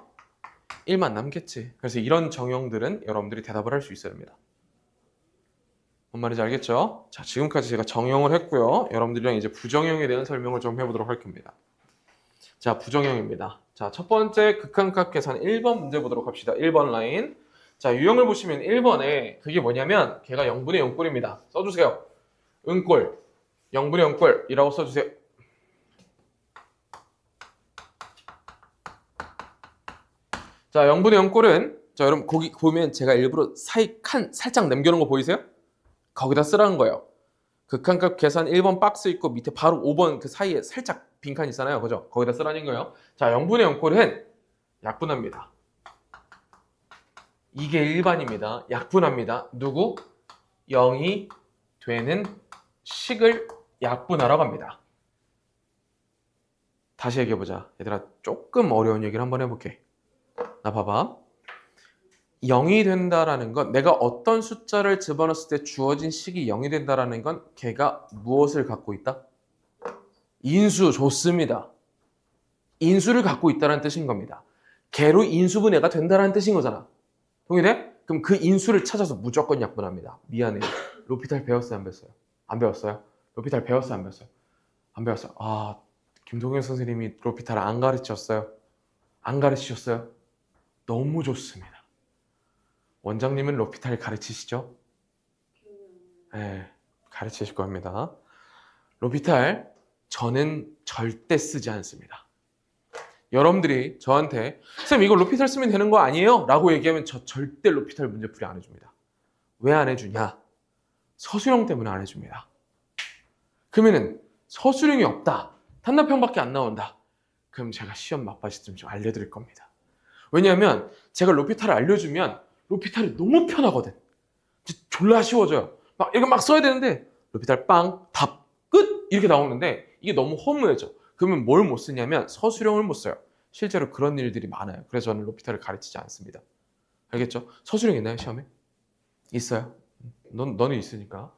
1만 남겠지. 그래서 이런 정형들은 여러분들이 대답을 할 수 있어야 합니다. 뭔 말인지 알겠죠? 자, 지금까지 제가 정형을 했고요. 여러분들이랑 이제 부정형에 대한 설명을 좀 해보도록 할 겁니다. 자, 부정형입니다. 자, 첫 번째 극한값 계산 1번 문제 보도록 합시다. 1번 라인. 자, 유형을 보시면 1번에 그게 뭐냐면 걔가 0분의 0꼴입니다. 써주세요. 은꼴, 0분의 0꼴이라고 써주세요. 자, 0분의 0꼴은 자, 여러분 거기 보면 제가 일부러 사이 칸 살짝 남겨놓은 거 보이세요? 거기다 쓰라는 거예요. 극한값 계산 1번 박스 있고 밑에 바로 5번 그 사이에 살짝 빈칸 있잖아요. 그죠? 거기다 쓰라는 거예요. 자, 0분의 0꼴은 약분합니다. 이게 일반입니다. 약분합니다. 누구? 0이 되는 식을 약분하라고 합니다. 다시 얘기해보자. 얘들아, 조금 어려운 얘기를 한번 해볼게. 나 봐봐. 0이 된다라는 건 내가 어떤 숫자를 집어넣었을 때 주어진 식이 0이 된다라는 건 걔가 무엇을 갖고 있다? 인수. 좋습니다. 인수를 갖고 있다는 뜻인 겁니다. 걔로 인수분해가 된다는 뜻인 거잖아. 동의돼? 그럼 그 인수를 찾아서 무조건 약분합니다. 미안해요. 로피탈 배웠어요? 안 배웠어요? 안 배웠어요? 로피탈 배웠어요? 안 배웠어요? 안 배웠어요. 아, 김동현 선생님이 로피탈 안 가르쳤어요? 안 가르치셨어요? 너무 좋습니다. 원장님은 로피탈 가르치시죠? 네, 가르치실 겁니다. 로피탈 저는 절대 쓰지 않습니다. 여러분들이 저한테 쌤 이거 로피탈 쓰면 되는 거 아니에요? 라고 얘기하면 저 절대 로피탈 문제풀이 안 해줍니다. 왜 안 해주냐? 서술형 때문에 안 해줍니다. 그러면은 서술형이 없다. 단답형밖에 안 나온다. 그럼 제가 시험 막바지쯤 좀 알려드릴 겁니다. 왜냐하면 제가 로피탈을 알려주면 로피탈이 너무 편하거든. 졸라 쉬워져요. 막 이거 막 써야 되는데 로피탈 빵, 답, 끝! 이렇게 나오는데 이게 너무 허무해져. 그러면 뭘 못 쓰냐면 서술형을 못 써요. 실제로 그런 일들이 많아요. 그래서 저는 로피탈을 가르치지 않습니다. 알겠죠? 서술형 있나요, 시험에? 있어요. 너는 있으니까.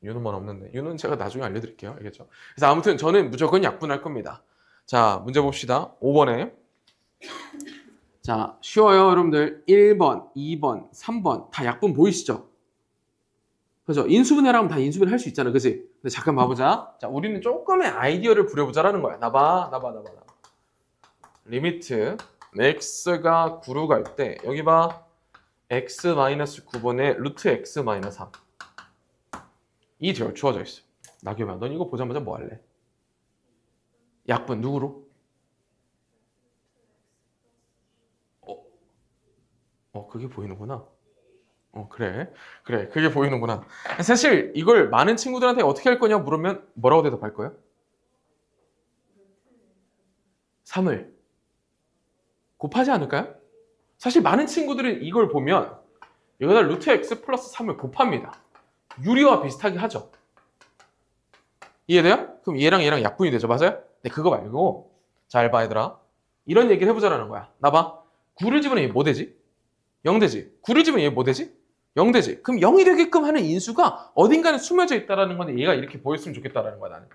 유는만 없는데. 유는 제가 나중에 알려드릴게요. 알겠죠? 그래서 아무튼 저는 무조건 약분할 겁니다. 자, 문제 봅시다. 5번에. 자, 쉬워요, 여러분들. 1번, 2번, 3번 다 약분 보이시죠? 그죠? 인수분해라면 다 인수분해 할 수 있잖아. 그지? 근데 잠깐 봐보자. 자, 우리는 조금의 아이디어를 부려보자라는 거야. 나봐. 리미트 x가 9로 갈 때 여기 봐. x-9번에 루트 x-3 이 되어 주어져 있어. 나겸아, 넌 이거 보자마자 뭐 할래? 약분 누구로? 그게 보이는구나. 그래. 그게 보이는구나. 사실 이걸 많은 친구들한테 어떻게 할 거냐 물으면 뭐라고 대답할 거예요? 3을 곱하지 않을까요? 사실 많은 친구들은 이걸 보면 여기다 루트 x 플러스 3을 곱합니다. 유리와 비슷하게 하죠. 이해돼요? 그럼 얘랑 약분이 되죠. 맞아요? 근데 그거 말고 잘 봐, 얘들아. 이런 얘기를 해보자라는 거야. 나봐. 9를 집으면 얘 뭐 되지? 0 되지. 9를 집으면 얘 뭐 되지? 0 되지. 그럼 0이 되게끔 하는 인수가 어딘가에 숨어져 있다는 건데 얘가 이렇게 보였으면 좋겠다라는 거야, 나는.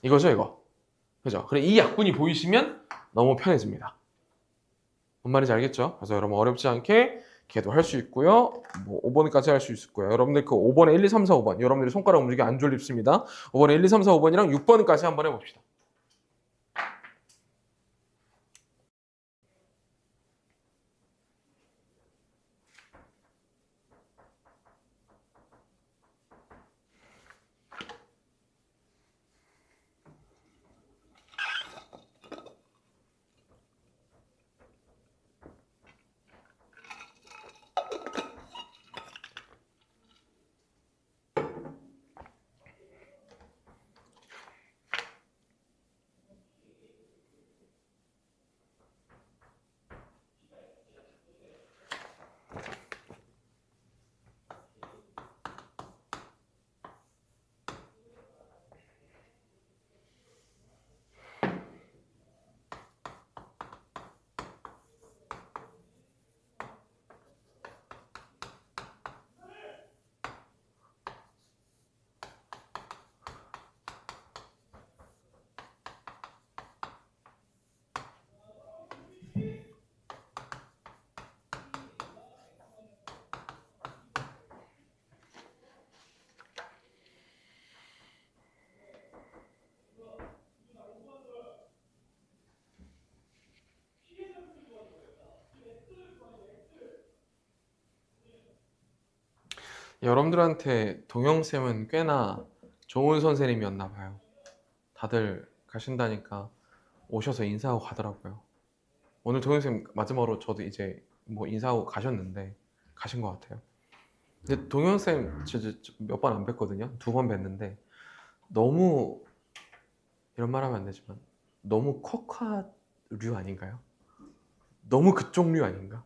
이거죠, 이거. 그죠? 그래, 이 약분이 보이시면 너무 편해집니다. 뭔 말인지 알겠죠? 그래서 여러분 어렵지 않게 걔도 할 수 있고요. 뭐 5번까지 할 수 있을 거예요. 여러분들 그 5번에 1, 2, 3, 4, 5번. 여러분들이 손가락 움직이 안 졸립습니다. 5번에 1, 2, 3, 4, 5번이랑 6번까지 한번 해봅시다. 여러분들한테 동영쌤은 꽤나 좋은 선생님이었나 봐요. 다들 가신다니까 오셔서 인사하고 가더라고요. 오늘 동영쌤 마지막으로 저도 이제 뭐 인사하고 가셨는데 가신 것 같아요. 근데 동영쌤 진짜 몇 번 안 뵀거든요. 2번 뵀는데 너무 이런 말 하면 안 되지만 너무 쿼카류 아닌가요? 너무 그쪽 류 아닌가?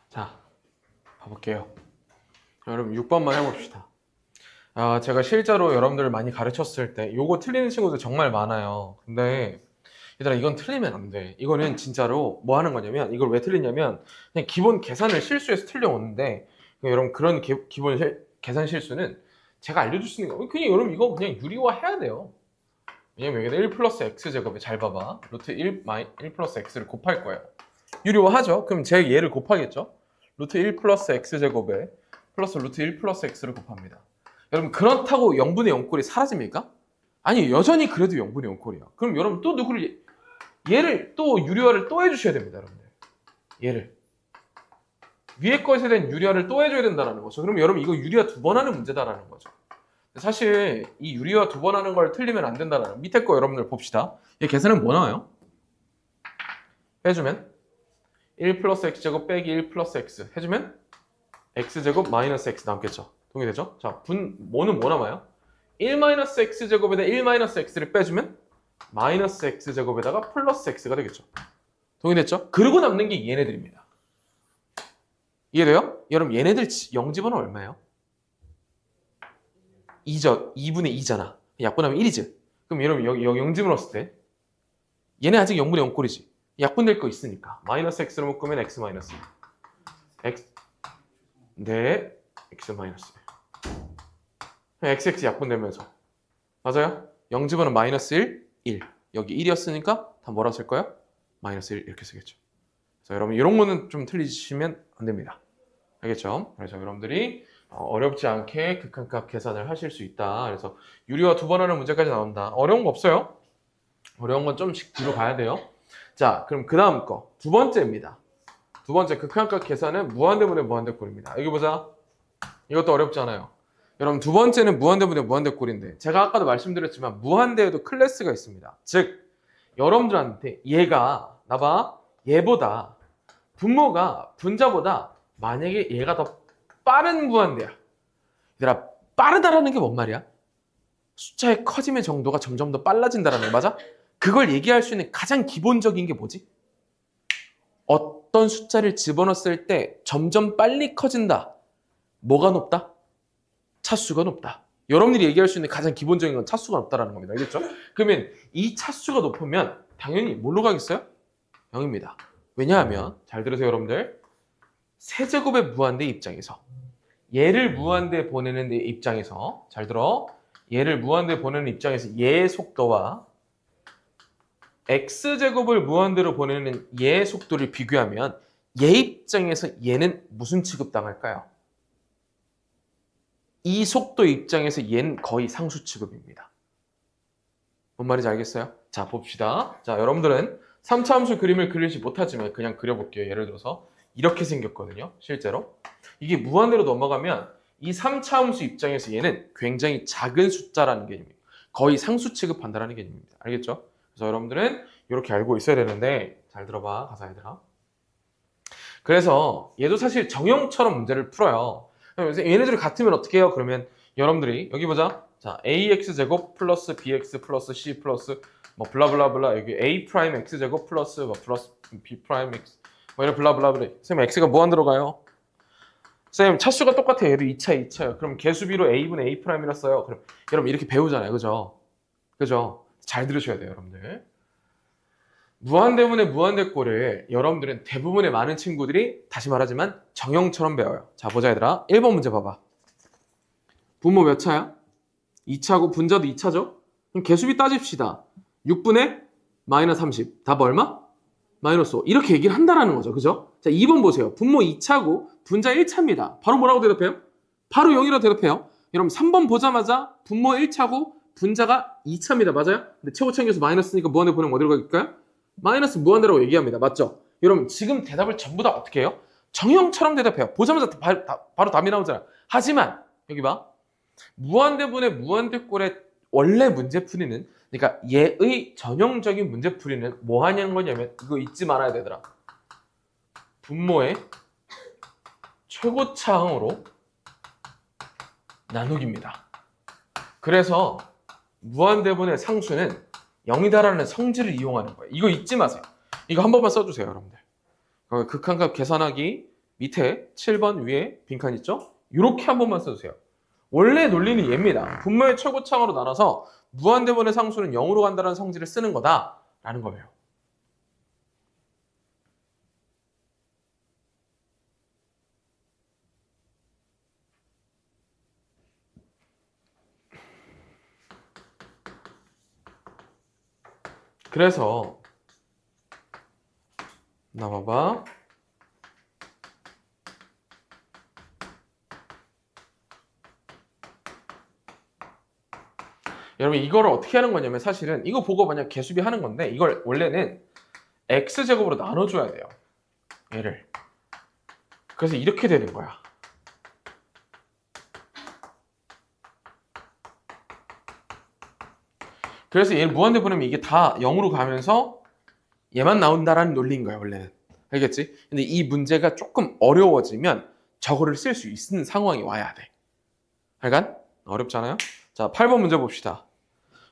자, 가볼게요. 여러분 6번만 해봅시다. 제가 실제로 여러분들을 많이 가르쳤을 때 요거 틀리는 친구들 정말 많아요. 근데 얘들아 이건 틀리면 안 돼. 이거는 진짜로 뭐 하는 거냐면 이걸 왜 틀리냐면 그냥 기본 계산을 실수해서 틀려오는데 여러분 그런 기본 계산 실수는 제가 알려줄 수 있는 거 그냥 여러분 이거 그냥 유리화 해야 돼요. 왜냐면 여기다 1 플러스 x제곱에 잘 봐봐. 루트 1 플러스 x를 곱할 거예요. 유리화 하죠. 그럼 제 얘를 곱하겠죠. 루트 1 플러스 x제곱에 플러스 루트 1 플러스 x를 곱합니다. 여러분 그렇다고 0분의 0꼴이 사라집니까? 아니 여전히 그래도 0분의 0꼴이야. 그럼 여러분 또 누구를 얘를 또 유리화를 또 해주셔야 됩니다. 여러분들 얘를 위에 것에 대한 유리화를 또 해줘야 된다는 거죠. 그럼 여러분 이거 유리화 2번 하는 문제다라는 거죠. 사실 이 유리화 2번 하는 걸 틀리면 안 된다는 밑에 거 여러분들 봅시다. 얘 계산은 뭐 나와요? 해주면 1 플러스 x제곱 빼기 1 플러스 x 해주면 x제곱 마이너스 x 남겠죠. 동의되죠? 자, 뭐는 뭐 남아요? 1 마이너스 x제곱에다 1 마이너스 x를 빼주면 마이너스 x제곱에다가 플러스 x가 되겠죠. 동의됐죠? 그리고 남는 게 얘네들입니다. 이해돼요? 여러분 얘네들 0집어는 얼마예요? 2분의 2잖아. 약분하면 1이지. 그럼 여러분 여기 0집어 넣었을 때 얘네 아직 0분의 0꼴이지. 약분될 거 있으니까 마이너스 x로 묶으면 x 마이너스 x 네 x 마이너스 xx 약분되면서 맞아요? 0집어는 마이너스 1 여기 1이었으니까 다 뭐라 쓸 거예요? 마이너스 1 이렇게 쓰겠죠. 그래서 여러분 이런 거는 좀 틀리시면 안 됩니다. 알겠죠? 그래서 여러분들이 어렵지 않게 극한값 계산을 하실 수 있다. 그래서 유리화 2번 하는 문제까지 나온다. 어려운 거 없어요. 어려운 건 좀씩 뒤로 가야 돼요. 자, 그럼 그 다음 거. 2번째입니다. 2번째 극한값 계산은 무한대분의 무한대꼴입니다. 여기 보자. 이것도 어렵지 않아요. 여러분 2번째는 무한대분의 무한대꼴인데 제가 아까도 말씀드렸지만 무한대에도 클래스가 있습니다. 즉 여러분들한테 얘가 나봐 얘보다 분모가 분자보다 만약에 얘가 더 빠른 무한대야. 얘들아 빠르다라는 게 뭔 말이야? 숫자의 커짐의 정도가 점점 더 빨라진다라는 거 맞아? 그걸 얘기할 수 있는 가장 기본적인 게 뭐지? 어떤 숫자를 집어넣었을 때 점점 빨리 커진다. 뭐가 높다? 차수가 높다. 여러분들이 얘기할 수 있는 가장 기본적인 건 차수가 높다라는 겁니다. 알겠죠? 그러면 이 차수가 높으면 당연히 뭘로 가겠어요? 0입니다. 왜냐하면 잘 들으세요 여러분들. 세제곱의 무한대 입장에서 얘를 무한대 보내는 데 입장에서 잘 들어. 얘를 무한대 보내는 입장에서 얘의 속도와 x제곱을 무한대로 보내는 얘의 속도를 비교하면 얘 입장에서 얘는 무슨 취급당할까요? 이 속도 입장에서 얘는 거의 상수 취급입니다. 뭔 말인지 알겠어요? 자 봅시다. 자 여러분들은 3차 함수 그림을 그리지 못하지만 그냥 그려볼게요. 예를 들어서 이렇게 생겼거든요. 실제로 이게 무한대로 넘어가면 이 3차 함수 입장에서 얘는 굉장히 작은 숫자라는 개념입니다. 거의 상수 취급한다는 개념입니다. 알겠죠? 그래서 여러분들은 이렇게 알고 있어야 되는데 잘 들어봐 가사 얘들아. 그래서 얘도 사실 정형처럼 문제를 풀어요. 얘네들이 같으면 어떻게 해요? 그러면 여러분들이 여기 보자. 자 ax제곱 플러스 bx 플러스 c 플러스 뭐 블라블라블라 여기 a 프라임 x제곱 플러스 뭐 플러스 b 프라임 x 뭐 이런 블라블라블라. 선생님 x가 무한 들어가요. 선생님 차수가 똑같아요. 얘도 2차, 2차요. 그럼 개수비로 a분의 a'이라 써요. 그럼 여러분 이렇게 배우잖아요. 그죠? 그죠? 잘 들으셔야 돼요, 여러분들. 무한대분의 무한대꼴을 여러분들은 대부분의 많은 친구들이 다시 말하지만 정형처럼 배워요. 자, 보자 얘들아. 1번 문제 봐봐. 분모 몇 차야? 2차고 분자도 2차죠? 그럼 개수비 따집시다. 6분의 마이너스 30. 답 얼마? 마이너스 5. 이렇게 얘기를 한다라는 거죠. 그죠? 자, 2번 보세요. 분모 2차고 분자 1차입니다. 바로 뭐라고 대답해요? 바로 0이라고 대답해요. 여러분 3번 보자마자 분모 1차고 분자가 2차입니다. 맞아요? 근데 최고차항계수 마이너스니까 무한대 보내면 어디로 갈까요? 마이너스 무한대라고 얘기합니다. 맞죠? 여러분 지금 대답을 전부 다 어떻게 해요? 정형처럼 대답해요. 보자마자 바로 답이 나오잖아. 하지만 여기 봐. 무한대분의 무한대꼴의 원래 문제풀이는 그러니까 얘의 전형적인 문제풀이는 뭐 하냐는 거냐면 이거 잊지 말아야 되더라. 분모의 최고차항으로 나누기입니다. 그래서 무한대분의 상수는 0이다라는 성질을 이용하는 거예요. 이거 잊지 마세요. 이거 한 번만 써주세요, 여러분들. 극한값 계산하기 밑에 7번 위에 빈칸 있죠? 이렇게 한 번만 써주세요. 원래 논리는 얘입니다. 분모의 최고차항으로 나눠서 무한대분의 상수는 0으로 간다는 성질을 쓰는 거다라는 거예요. 그래서 나 봐봐. 여러분 이거를 어떻게 하는 거냐면 사실은 이거 보고 만약 개수비 하는 건데 이걸 원래는 x제곱으로 나눠줘야 돼요. 얘를. 그래서 이렇게 되는 거야. 그래서 얘를 무한대 보내면 이게 다 0으로 가면서 얘만 나온다라는 논리인 거야 원래는. 알겠지? 근데 이 문제가 조금 어려워지면 저거를 쓸 수 있는 상황이 와야 돼. 하여간 어렵잖아요? 자, 8번 문제 봅시다.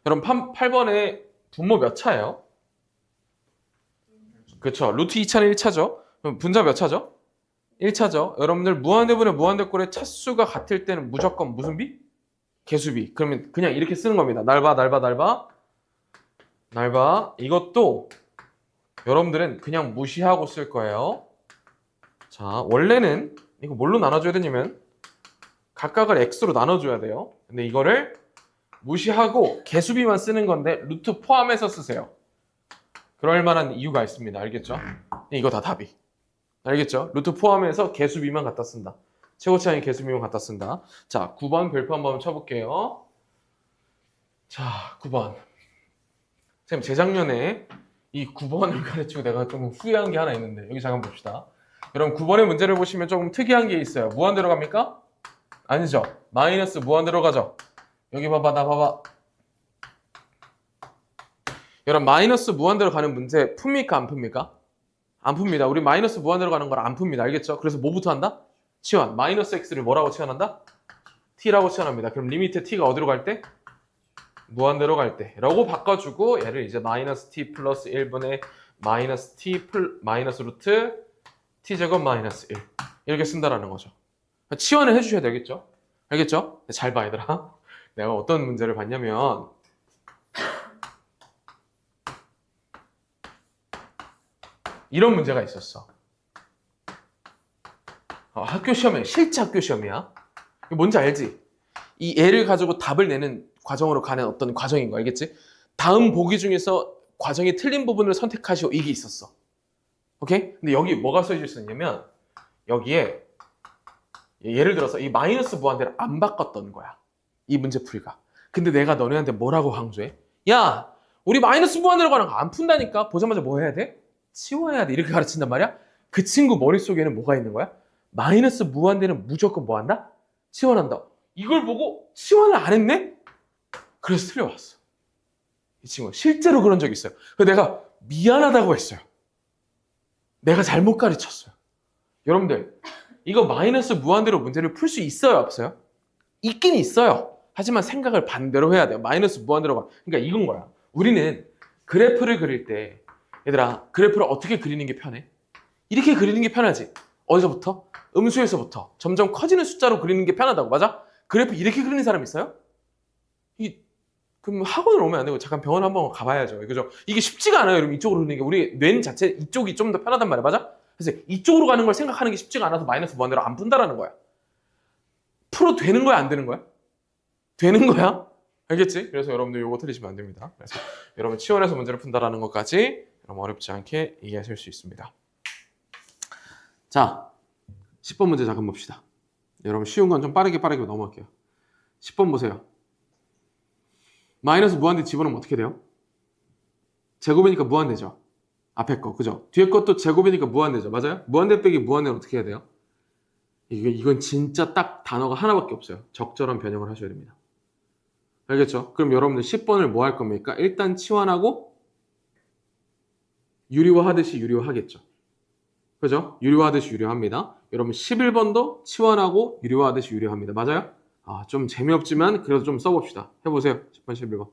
여러분 8번에 분모 몇 차예요? 그렇죠. 루트 2차는 1차죠. 그럼 분자 몇 차죠? 1차죠. 여러분들 무한대분의 무한대꼴의 차수가 같을 때는 무조건 무슨 비? 개수비. 그러면 그냥 이렇게 쓰는 겁니다. 날봐, 날봐, 날봐. 날봐. 이것도 여러분들은 그냥 무시하고 쓸 거예요. 자, 원래는 이거 뭘로 나눠줘야 되냐면 각각을 x로 나눠줘야 돼요. 근데 이거를 무시하고 개수비만 쓰는 건데 루트 포함해서 쓰세요. 그럴 만한 이유가 있습니다. 알겠죠? 이거 다 답이. 알겠죠? 루트 포함해서 개수비만 갖다 쓴다. 최고차항의 개수비만 갖다 쓴다. 자, 9번 별표 한번 쳐볼게요. 자, 9번. 선생님 재작년에 이 9번을 가르치고 내가 좀 후회한 게 하나 있는데 여기 잠깐 봅시다. 여러분 9번의 문제를 보시면 조금 특이한 게 있어요. 무한대로 갑니까? 아니죠. 마이너스 무한대로 가죠. 여기 봐봐, 나 봐봐. 여러분 마이너스 무한대로 가는 문제 풉니까 안 풉니까? 안 풉니다. 우리 마이너스 무한대로 가는 걸 안 풉니다. 알겠죠? 그래서 뭐부터 한다? 치환. 마이너스 x를 뭐라고 치환한다? t라고 치환합니다. 그럼 리미트 t가 어디로 갈 때? 무한대로 갈 때 라고 바꿔주고 얘를 이제 마이너스 t 플러스 1분의 마이너스 t 마이너스 루트 t제곱 마이너스 1 이렇게 쓴다라는 거죠. 치환을 해주셔야 되겠죠? 알겠죠? 잘 봐 얘들아. 내가 어떤 문제를 봤냐면 이런 문제가 있었어. 학교 시험에 실제 학교 시험이야. 이거 뭔지 알지? 이 얘를 가지고 답을 내는 과정으로 가는 어떤 과정인 거 알겠지? 다음 보기 중에서 과정이 틀린 부분을 선택하시오 이게 있었어. 오케이? 근데 여기 뭐가 써져 있었냐면 여기에 예를 들어서 이 마이너스 무한대를 안 바꿨던 거야. 이 문제풀이가. 근데 내가 너네한테 뭐라고 강조해? 야, 우리 마이너스 무한대로 가는 거 안 푼다니까? 보자마자 뭐 해야 돼? 치워야 돼. 이렇게 가르친단 말이야? 그 친구 머릿속에는 뭐가 있는 거야? 마이너스 무한대는 무조건 뭐 한다? 치환한다. 이걸 보고 치환을 안 했네? 그래서 틀려왔어. 이 친구가 실제로 그런 적이 있어요. 그래서 내가 미안하다고 했어요. 내가 잘못 가르쳤어요. 여러분들 이거 마이너스 무한대로 문제를 풀 수 있어요? 없어요? 있긴 있어요. 하지만 생각을 반대로 해야 돼요. 마이너스 무한대로 가. 그러니까 이건 거야. 우리는 그래프를 그릴 때 얘들아 그래프를 어떻게 그리는 게 편해? 이렇게 그리는 게 편하지. 어디서부터? 음수에서부터 점점 커지는 숫자로 그리는 게 편하다고. 맞아? 그래프 이렇게 그리는 사람 있어요? 그럼 학원을 오면 안 되고 잠깐 병원 한번 가봐야죠. 그죠? 이게 쉽지가 않아요. 여러분 이쪽으로 그리는 게 우리 뇌 자체 이쪽이 좀 더 편하단 말이야. 맞아? 그래서 이쪽으로 가는 걸 생각하는 게 쉽지가 않아서 마이너스 무한대로 안 푼다라는 거야. 풀어 되는 거야? 안 되는 거야? 되는 거야? 알겠지? 그래서 여러분들 이거 틀리시면 안 됩니다. 그래서 여러분 치원에서 문제를 푼다라는 것까지 여러분 어렵지 않게 이해하실 수 있습니다. 자, 10번 문제 잠깐 봅시다. 여러분 쉬운 건 좀 빠르게 넘어갈게요. 10번 보세요. 마이너스 무한대 집어넣으면 어떻게 돼요? 제곱이니까 무한대죠. 앞에 거, 그죠? 뒤에 것도 제곱이니까 무한대죠. 맞아요? 무한대 빼기 무한대는 어떻게 해야 돼요? 이건 진짜 딱 단어가 하나밖에 없어요. 적절한 변형을 하셔야 됩니다. 알겠죠? 그럼 여러분들 10번을 뭐 할 겁니까? 일단 치환하고 유리화하듯이 유리화하겠죠. 그죠? 유리화하듯이 유리화합니다. 여러분 11번도 치환하고 유리화하듯이 유리화합니다. 맞아요? 좀 재미없지만 그래도 좀 써봅시다. 해보세요. 10번, 11번.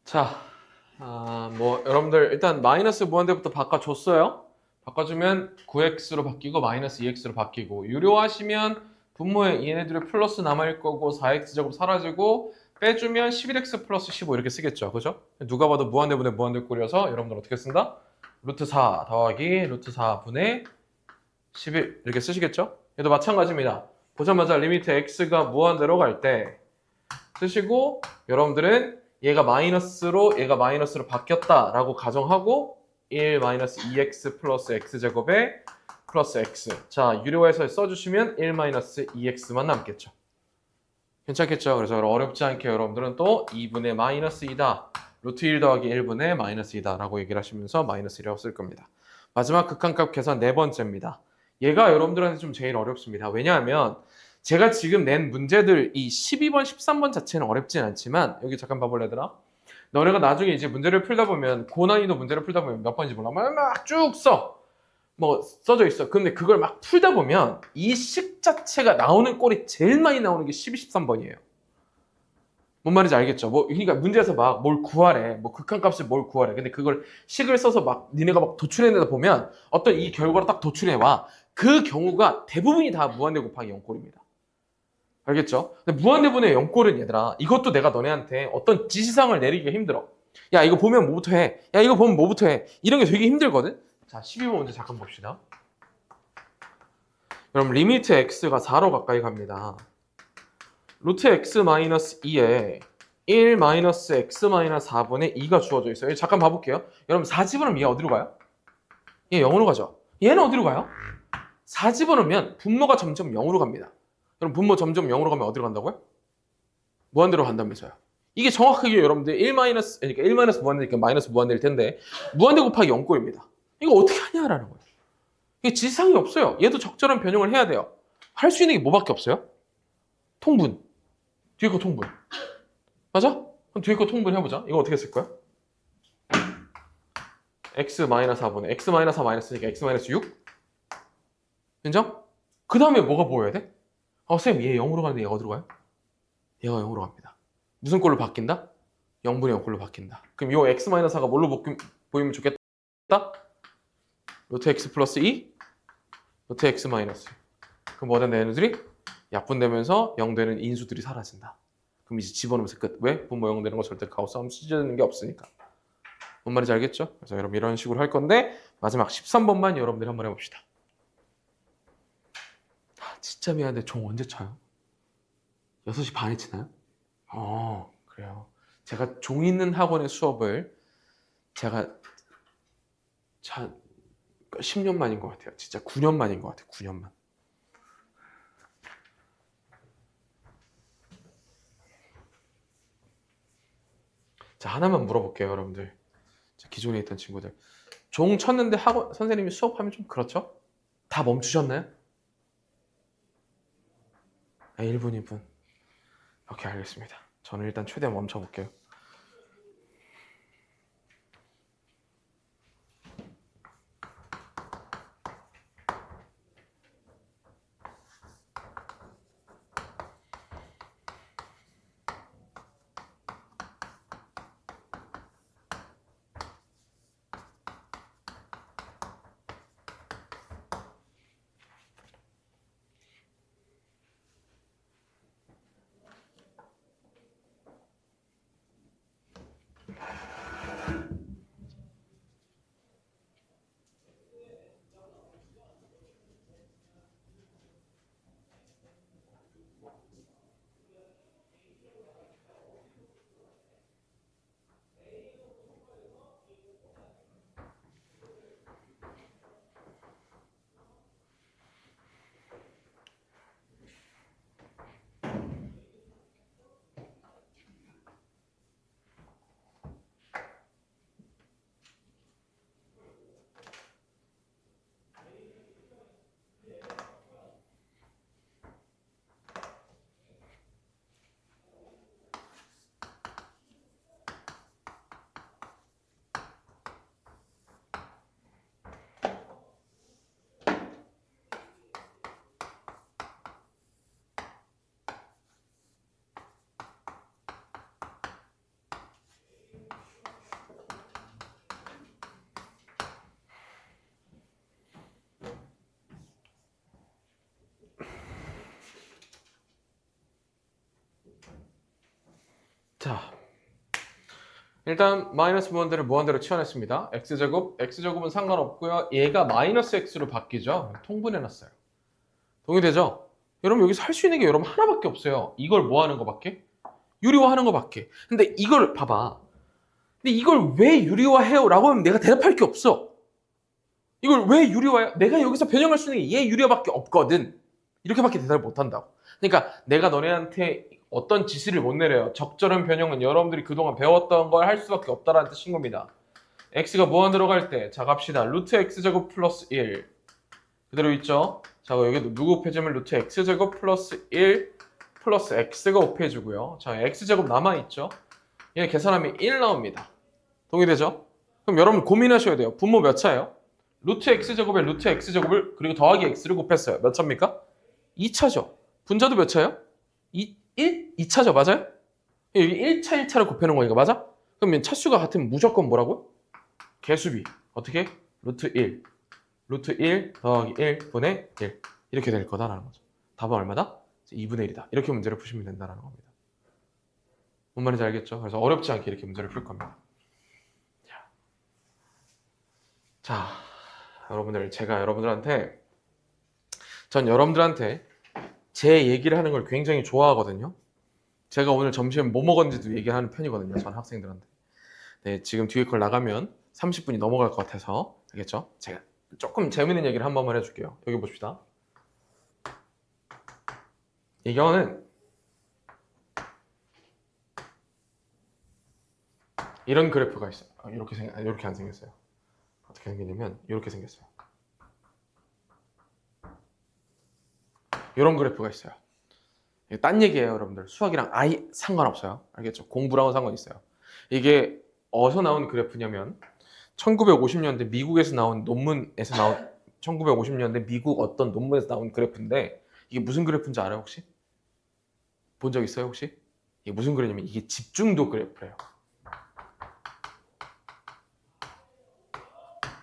자, 여러분들 일단 마이너스 무한대부터 바꿔줬어요. 바꿔주면 9x로 바뀌고 마이너스 2x로 바뀌고 유료하시면 분모에 얘네들이 플러스 남아있을 거고 4x제곱 사라지고 빼주면 11x 플러스 15 이렇게 쓰겠죠. 그죠? 누가 봐도 무한대분의 무한대꼴이어서 여러분들 어떻게 쓴다? 루트 4 더하기 루트 4분의 11 이렇게 쓰시겠죠? 얘도 마찬가지입니다. 보자마자 리미트 x가 무한대로 갈 때 쓰시고 여러분들은 얘가 마이너스로 바뀌었다라고 가정하고 1 마이너스 2x 플러스 x제곱에 플러스 x. 자, 유료해서 써주시면 1 마이너스 2x만 남겠죠. 괜찮겠죠? 그래서 어렵지 않게 여러분들은 또 2분의 마이너스 2다. 루트 1 더하기 1분의 마이너스 2다 라고 얘기를 하시면서 마이너스 1이라고 쓸 겁니다. 마지막 극한값 계산 네 번째입니다. 얘가 여러분들한테 좀 제일 어렵습니다. 왜냐하면 제가 지금 낸 문제들 이 12번, 13번 자체는 어렵진 않지만 여기 잠깐 봐볼래 얘들아? 너네가 나중에 이제 문제를 풀다 보면 고난이도 문제를 풀다 보면 몇 번인지 몰라 막 쭉 써! 뭐 써져 있어. 근데 그걸 막 풀다 보면 이 식 자체가 나오는 꼴이 제일 많이 나오는 게 12, 13번이에요. 뭔 말인지 알겠죠? 그러니까 문제에서 막 뭘 구하래. 극한값을 뭘 구하래. 근데 그걸 식을 써서 막 니네가 막 도출해내다 보면 어떤 이 결과를 딱 도출해와. 그 경우가 대부분이 다 무한대 곱하기 0꼴입니다. 알겠죠? 근데 무한대분의 0꼴은 얘들아 이것도 내가 너네한테 어떤 지시사항을 내리기가 힘들어. 야 이거 보면 뭐부터 해? 야 이거 보면 뭐부터 해? 이런 게 되게 힘들거든? 자, 12번 문제 잠깐 봅시다. 그럼 리미트 x가 4로 가까이 갑니다. 루트 x 마이너스 2에 1 마이너스 x 마이너스 4분의 2가 주어져 있어요. 잠깐 봐볼게요. 여러분 4 집어넣으면 얘 어디로 가요? 얘 0으로 가죠. 얘는 어디로 가요? 4 집어넣으면 분모가 점점 0으로 갑니다. 그럼 분모 점점 0으로 가면 어디로 간다고요? 무한대로 간다면서요. 이게 정확하게 여러분들 1 마이너스, 그러니까 1 마이너스 무한대니까 마이너스 무한대일 텐데 무한대 곱하기 0꼴입니다. 이거 어떻게 하냐라는 거예요. 이게 지상이 없어요. 얘도 적절한 변형을 해야 돼요. 할 수 있는 게 뭐밖에 없어요? 통분. 뒤에 거 통분. 맞아? 그럼 뒤에 거 통분 해보자. 이거 어떻게 쓸 거야? x 마이너스 4분의 x 마이너스 4 마이너스니까 x 마이너스 6? 인정? 그 다음에 뭐가 보여야 돼? 쌤, 얘 0으로 가는데 얘가 어디로 가요? 얘가 0으로 갑니다. 무슨 꼴로 바뀐다? 0분의 0꼴로 바뀐다. 그럼 요 x 마이너스 4가 뭘로 보이면 좋겠다? 루트 x 플러스 2, 루트 x 마이너스. 그럼 뭐 된다, 얘네들이? 약분되면서 0 되는 인수들이 사라진다. 그럼 이제 집어넣으면서 끝. 왜? 분모 0 되는 거 절대 가우스 함수 쓰는 게 없으니까. 뭔 말인지 알겠죠? 그래서 여러분 이런 식으로 할 건데 마지막 13번만 여러분들이 한번 해봅시다. 진짜 미안한데 종 언제 쳐요? 6시 반에 치나요? 그래요. 제가 종 있는 학원의 수업을 제가 10년 만인 것 같아요. 진짜 9년 만인 것 같아요. 9년 만. 자, 하나만 물어볼게요, 여러분들. 기존에 있던 친구들. 종 쳤는데 학원 선생님이 수업하면 좀 그렇죠? 다 멈추셨나요? 1분, 2분. 오케이, 알겠습니다. 저는 일단 최대한 멈춰볼게요. 자, 일단 마이너스 무한대를 무한대로 치환했습니다. x제곱은 상관없고요. 얘가 마이너스 x로 바뀌죠. 통분해놨어요. 동의되죠? 여러분 여기서 할 수 있는 게 여러분 하나밖에 없어요. 이걸 뭐 하는 거밖에? 유리화하는 거밖에. 근데 이걸 봐봐. 근데 이걸 왜 유리화해요? 라고 하면 내가 대답할 게 없어. 이걸 왜 유리화해요? 내가 여기서 변형할 수 있는 게 얘 유리화밖에 없거든. 이렇게밖에 대답을 못한다고. 그러니까 내가 너네한테 어떤 지시를 못 내려요. 적절한 변형은 여러분들이 그동안 배웠던 걸 할 수밖에 없다라는 뜻인 겁니다. x가 무한대로 갈 때, 자 갑시다. 루트 x제곱 플러스 1 그대로 있죠? 자 여기 누구 곱해주면 루트 x제곱 플러스 1 플러스 x가 곱해주고요. 자 x제곱 남아있죠? 얘 계산하면 1 나옵니다. 동의되죠? 그럼 여러분 고민하셔야 돼요. 분모 몇 차예요? 루트 x제곱에 루트 x제곱을 그리고 더하기 x를 곱했어요. 몇 차입니까? 2차죠. 분자도 몇 차예요? 1? 2차죠. 맞아요? 여기 1차 1차를 곱해놓은 거니까 맞아? 그러면 차수가 같으면 무조건 뭐라고? 개수비. 어떻게? 루트 1. 루트 1 더하기 1분의 1. 이렇게 될 거다라는 거죠. 답은 얼마다? 2분의 1이다. 이렇게 문제를 푸시면 된다는 겁니다. 뭔 말인지 알겠죠? 그래서 어렵지 않게 이렇게 문제를 풀 겁니다. 자, 여러분들, 전 여러분들한테 제 얘기를 하는 걸 굉장히 좋아하거든요. 제가 오늘 점심에 뭐 먹었는지도 얘기하는 편이거든요. 전 학생들한테. 네, 지금 뒤에 걸 나가면 30분이 넘어갈 것 같아서, 알겠죠? 제가 조금 재밌는 얘기를 한 번만 해줄게요. 여기 봅시다. 이거는 이런 그래프가 있어요. 이렇게 안 생겼어요. 어떻게 생기냐면 이렇게 생겼어요. 이런 그래프가 있어요. 이게 딴 얘기예요, 여러분들. 수학이랑 아예 상관없어요. 알겠죠? 공부랑은 상관 있어요. 이게 어디서 나온 그래프냐면 1950년대 미국에서 나온 논문에서 나온 1950년대 미국 어떤 논문에서 나온 그래프인데 이게 무슨 그래프인지 알아요, 혹시? 본 적 있어요, 혹시? 이게 무슨 그래프냐면 이게 집중도 그래프래요.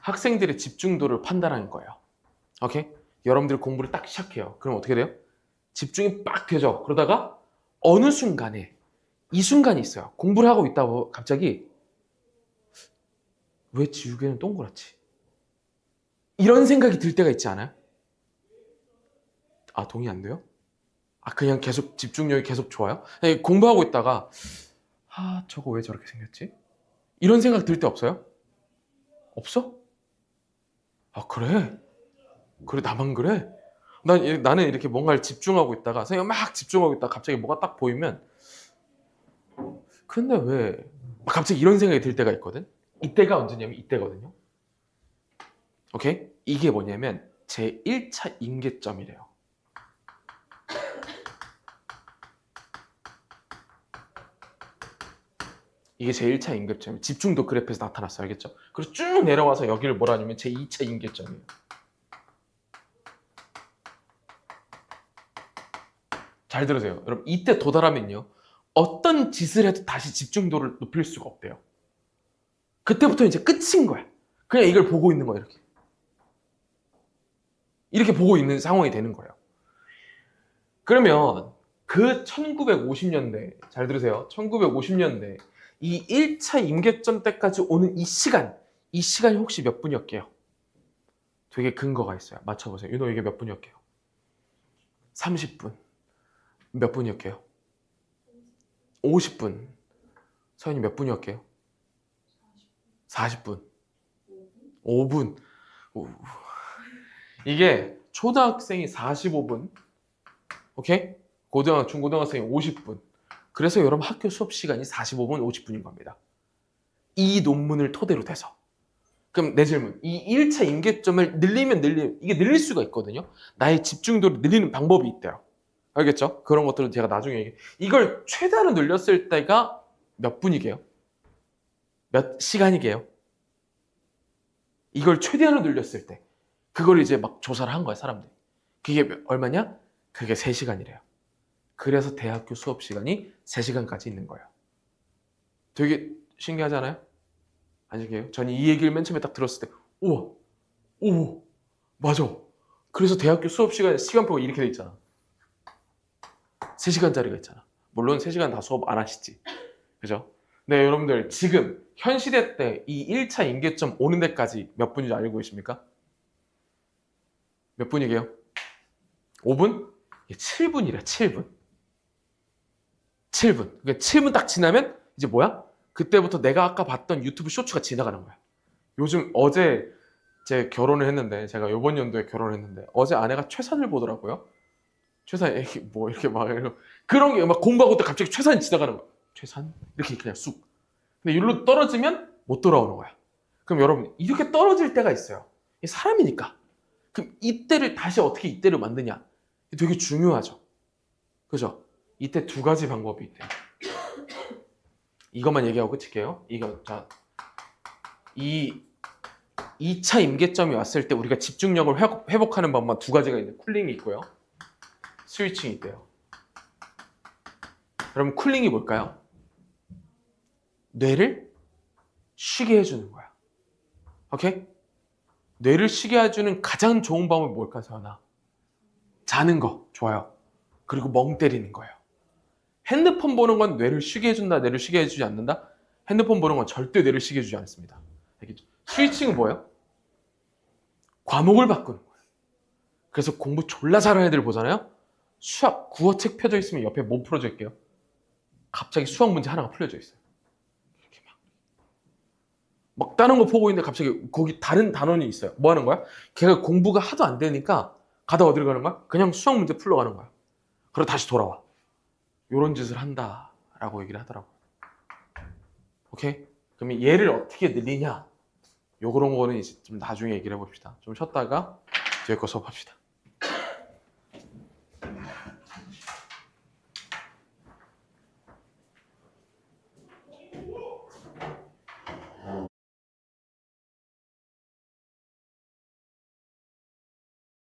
학생들의 집중도를 판단하는 거예요. 오케이? 여러분들이 공부를 딱 시작해요. 그럼 어떻게 돼요? 집중이 빡 되죠. 그러다가 어느 순간에 이 순간이 있어요. 공부를 하고 있다고 갑자기 왜 지우개는 동그랗지? 이런 생각이 들 때가 있지 않아요? 아, 동의 안 돼요? 아, 그냥 계속 집중력이 계속 좋아요? 아니, 공부하고 있다가 저거 왜 저렇게 생겼지? 이런 생각 들 때 없어요? 없어? 아, 그래? 그래, 나만 그래? 나는 이렇게 뭔가를 집중하고 있다가 선생님 막 집중하고 있다가 갑자기 뭐가 딱 보이면 근데 왜 갑자기 이런 생각이 들 때가 있거든? 이때가 언제냐면 이때거든요. 오케이? 이게 뭐냐면 제 1차 임계점이래요. 이게 제 1차 임계점, 집중도 그래프에서 나타났어요. 알겠죠? 그래서 쭉 내려와서 여기를 뭐라 하냐면 제 2차 임계점이에요. 잘 들으세요. 여러분, 이때 도달하면요. 어떤 짓을 해도 다시 집중도를 높일 수가 없대요. 그때부터 이제 끝인 거야. 그냥 이걸 보고 있는 거야, 이렇게. 이렇게 보고 있는 상황이 되는 거예요. 그러면 그 1950년대, 잘 들으세요. 1950년대 이 1차 임계점 때까지 오는 이 시간이 혹시 몇 분이었게요? 되게 근거가 있어요. 맞춰보세요. 윤호 이게 몇 분이었게요? 30분. 몇 분이었게요? 50분. 서현이 몇 분이었게요? 40분. 5분. 이게 초등학생이 45분, 오케이? 중고등학생이 50분. 그래서 여러분 학교 수업 시간이 45분, 50분인 겁니다. 이 논문을 토대로 돼서. 그럼 내 질문. 이 1차 임계점을 이게 늘릴 수가 있거든요. 나의 집중도를 늘리는 방법이 있대요. 알겠죠? 그런 것들은 제가 나중에 얘기해. 이걸 최대로 늘렸을 때가 몇 분이게요? 몇 시간이게요? 이걸 최대한으로 늘렸을 때. 그걸 이제 막 조사를 한 거야, 사람들이. 그게 얼마냐? 그게 3시간이래요. 그래서 대학교 수업 시간이 3시간까지 있는 거예요. 되게 신기하지 않아요? 안 신기해요? 저는 이 얘기를 맨 처음에 딱 들었을 때 우와, 오, 맞아. 그래서 대학교 수업 시간표가 이렇게 돼 있잖아. 3시간짜리가 있잖아. 물론 3시간 다 수업 안 하시지. 그죠? 네, 여러분들 지금 현 시대 때 이 1차 임계점 오는 데까지 몇 분인지 알고 계십니까? 몇 분이게요? 5분? 7분이래, 7분. 7분. 그러니까 7분 딱 지나면 이제 뭐야? 그때부터 내가 아까 봤던 유튜브 쇼츠가 지나가는 거야. 어제 제 결혼을 했는데, 제가 이번 연도에 결혼을 했는데, 어제 아내가 최선을 보더라고요. 최선, 뭐 이렇게 막, 그런 게 막 공부하고 때 갑자기 최선이 지나가는 거야. 최선? 이렇게 그냥 쑥. 근데 일로 떨어지면 못 돌아오는 거야. 그럼 여러분, 이렇게 떨어질 때가 있어요. 사람이니까. 그럼 이때를 다시 어떻게 이때를 만드냐? 되게 중요하죠. 그죠? 이때 2가지 방법이 있대요. 이것만 얘기하고 끝일게요. 이 2차 임계점이 왔을 때 우리가 집중력을 회복하는 방법만 2가지가 있는데 쿨링이 있고요. 스위칭이 있대요. 여러분 쿨링이 뭘까요? 뇌를 쉬게 해주는 거야. 오케이? 뇌를 쉬게 해주는 가장 좋은 방법이 뭘까, 서연아? 자는 거. 좋아요. 그리고 멍 때리는 거예요. 핸드폰 보는 건 뇌를 쉬게 해준다, 뇌를 쉬게 해주지 않는다? 핸드폰 보는 건 절대 뇌를 쉬게 해주지 않습니다. 알겠죠? 스위칭은 뭐예요? 과목을 바꾸는 거예요. 그래서 공부 졸라 잘하는 애들 보잖아요. 수학 국어책 펴져 있으면 옆에 뭐 풀어져 있게요? 갑자기 수학 문제 하나가 풀려져 있어요. 이렇게 막 다른 거 보고 있는데 갑자기 거기 다른 단원이 있어요. 뭐 하는 거야? 걔가 공부가 하도 안 되니까 가다 어디로 가는 거야? 그냥 수학 문제 풀러 가는 거야. 그리고 다시 돌아와. 요런 짓을 한다라고 얘기를 하더라고요. 오케이? 그러면 얘를 어떻게 늘리냐? 요 그런 거는 이제 좀 나중에 얘기를 해봅시다. 좀 쉬었다가 뒤에 거 수업합시다.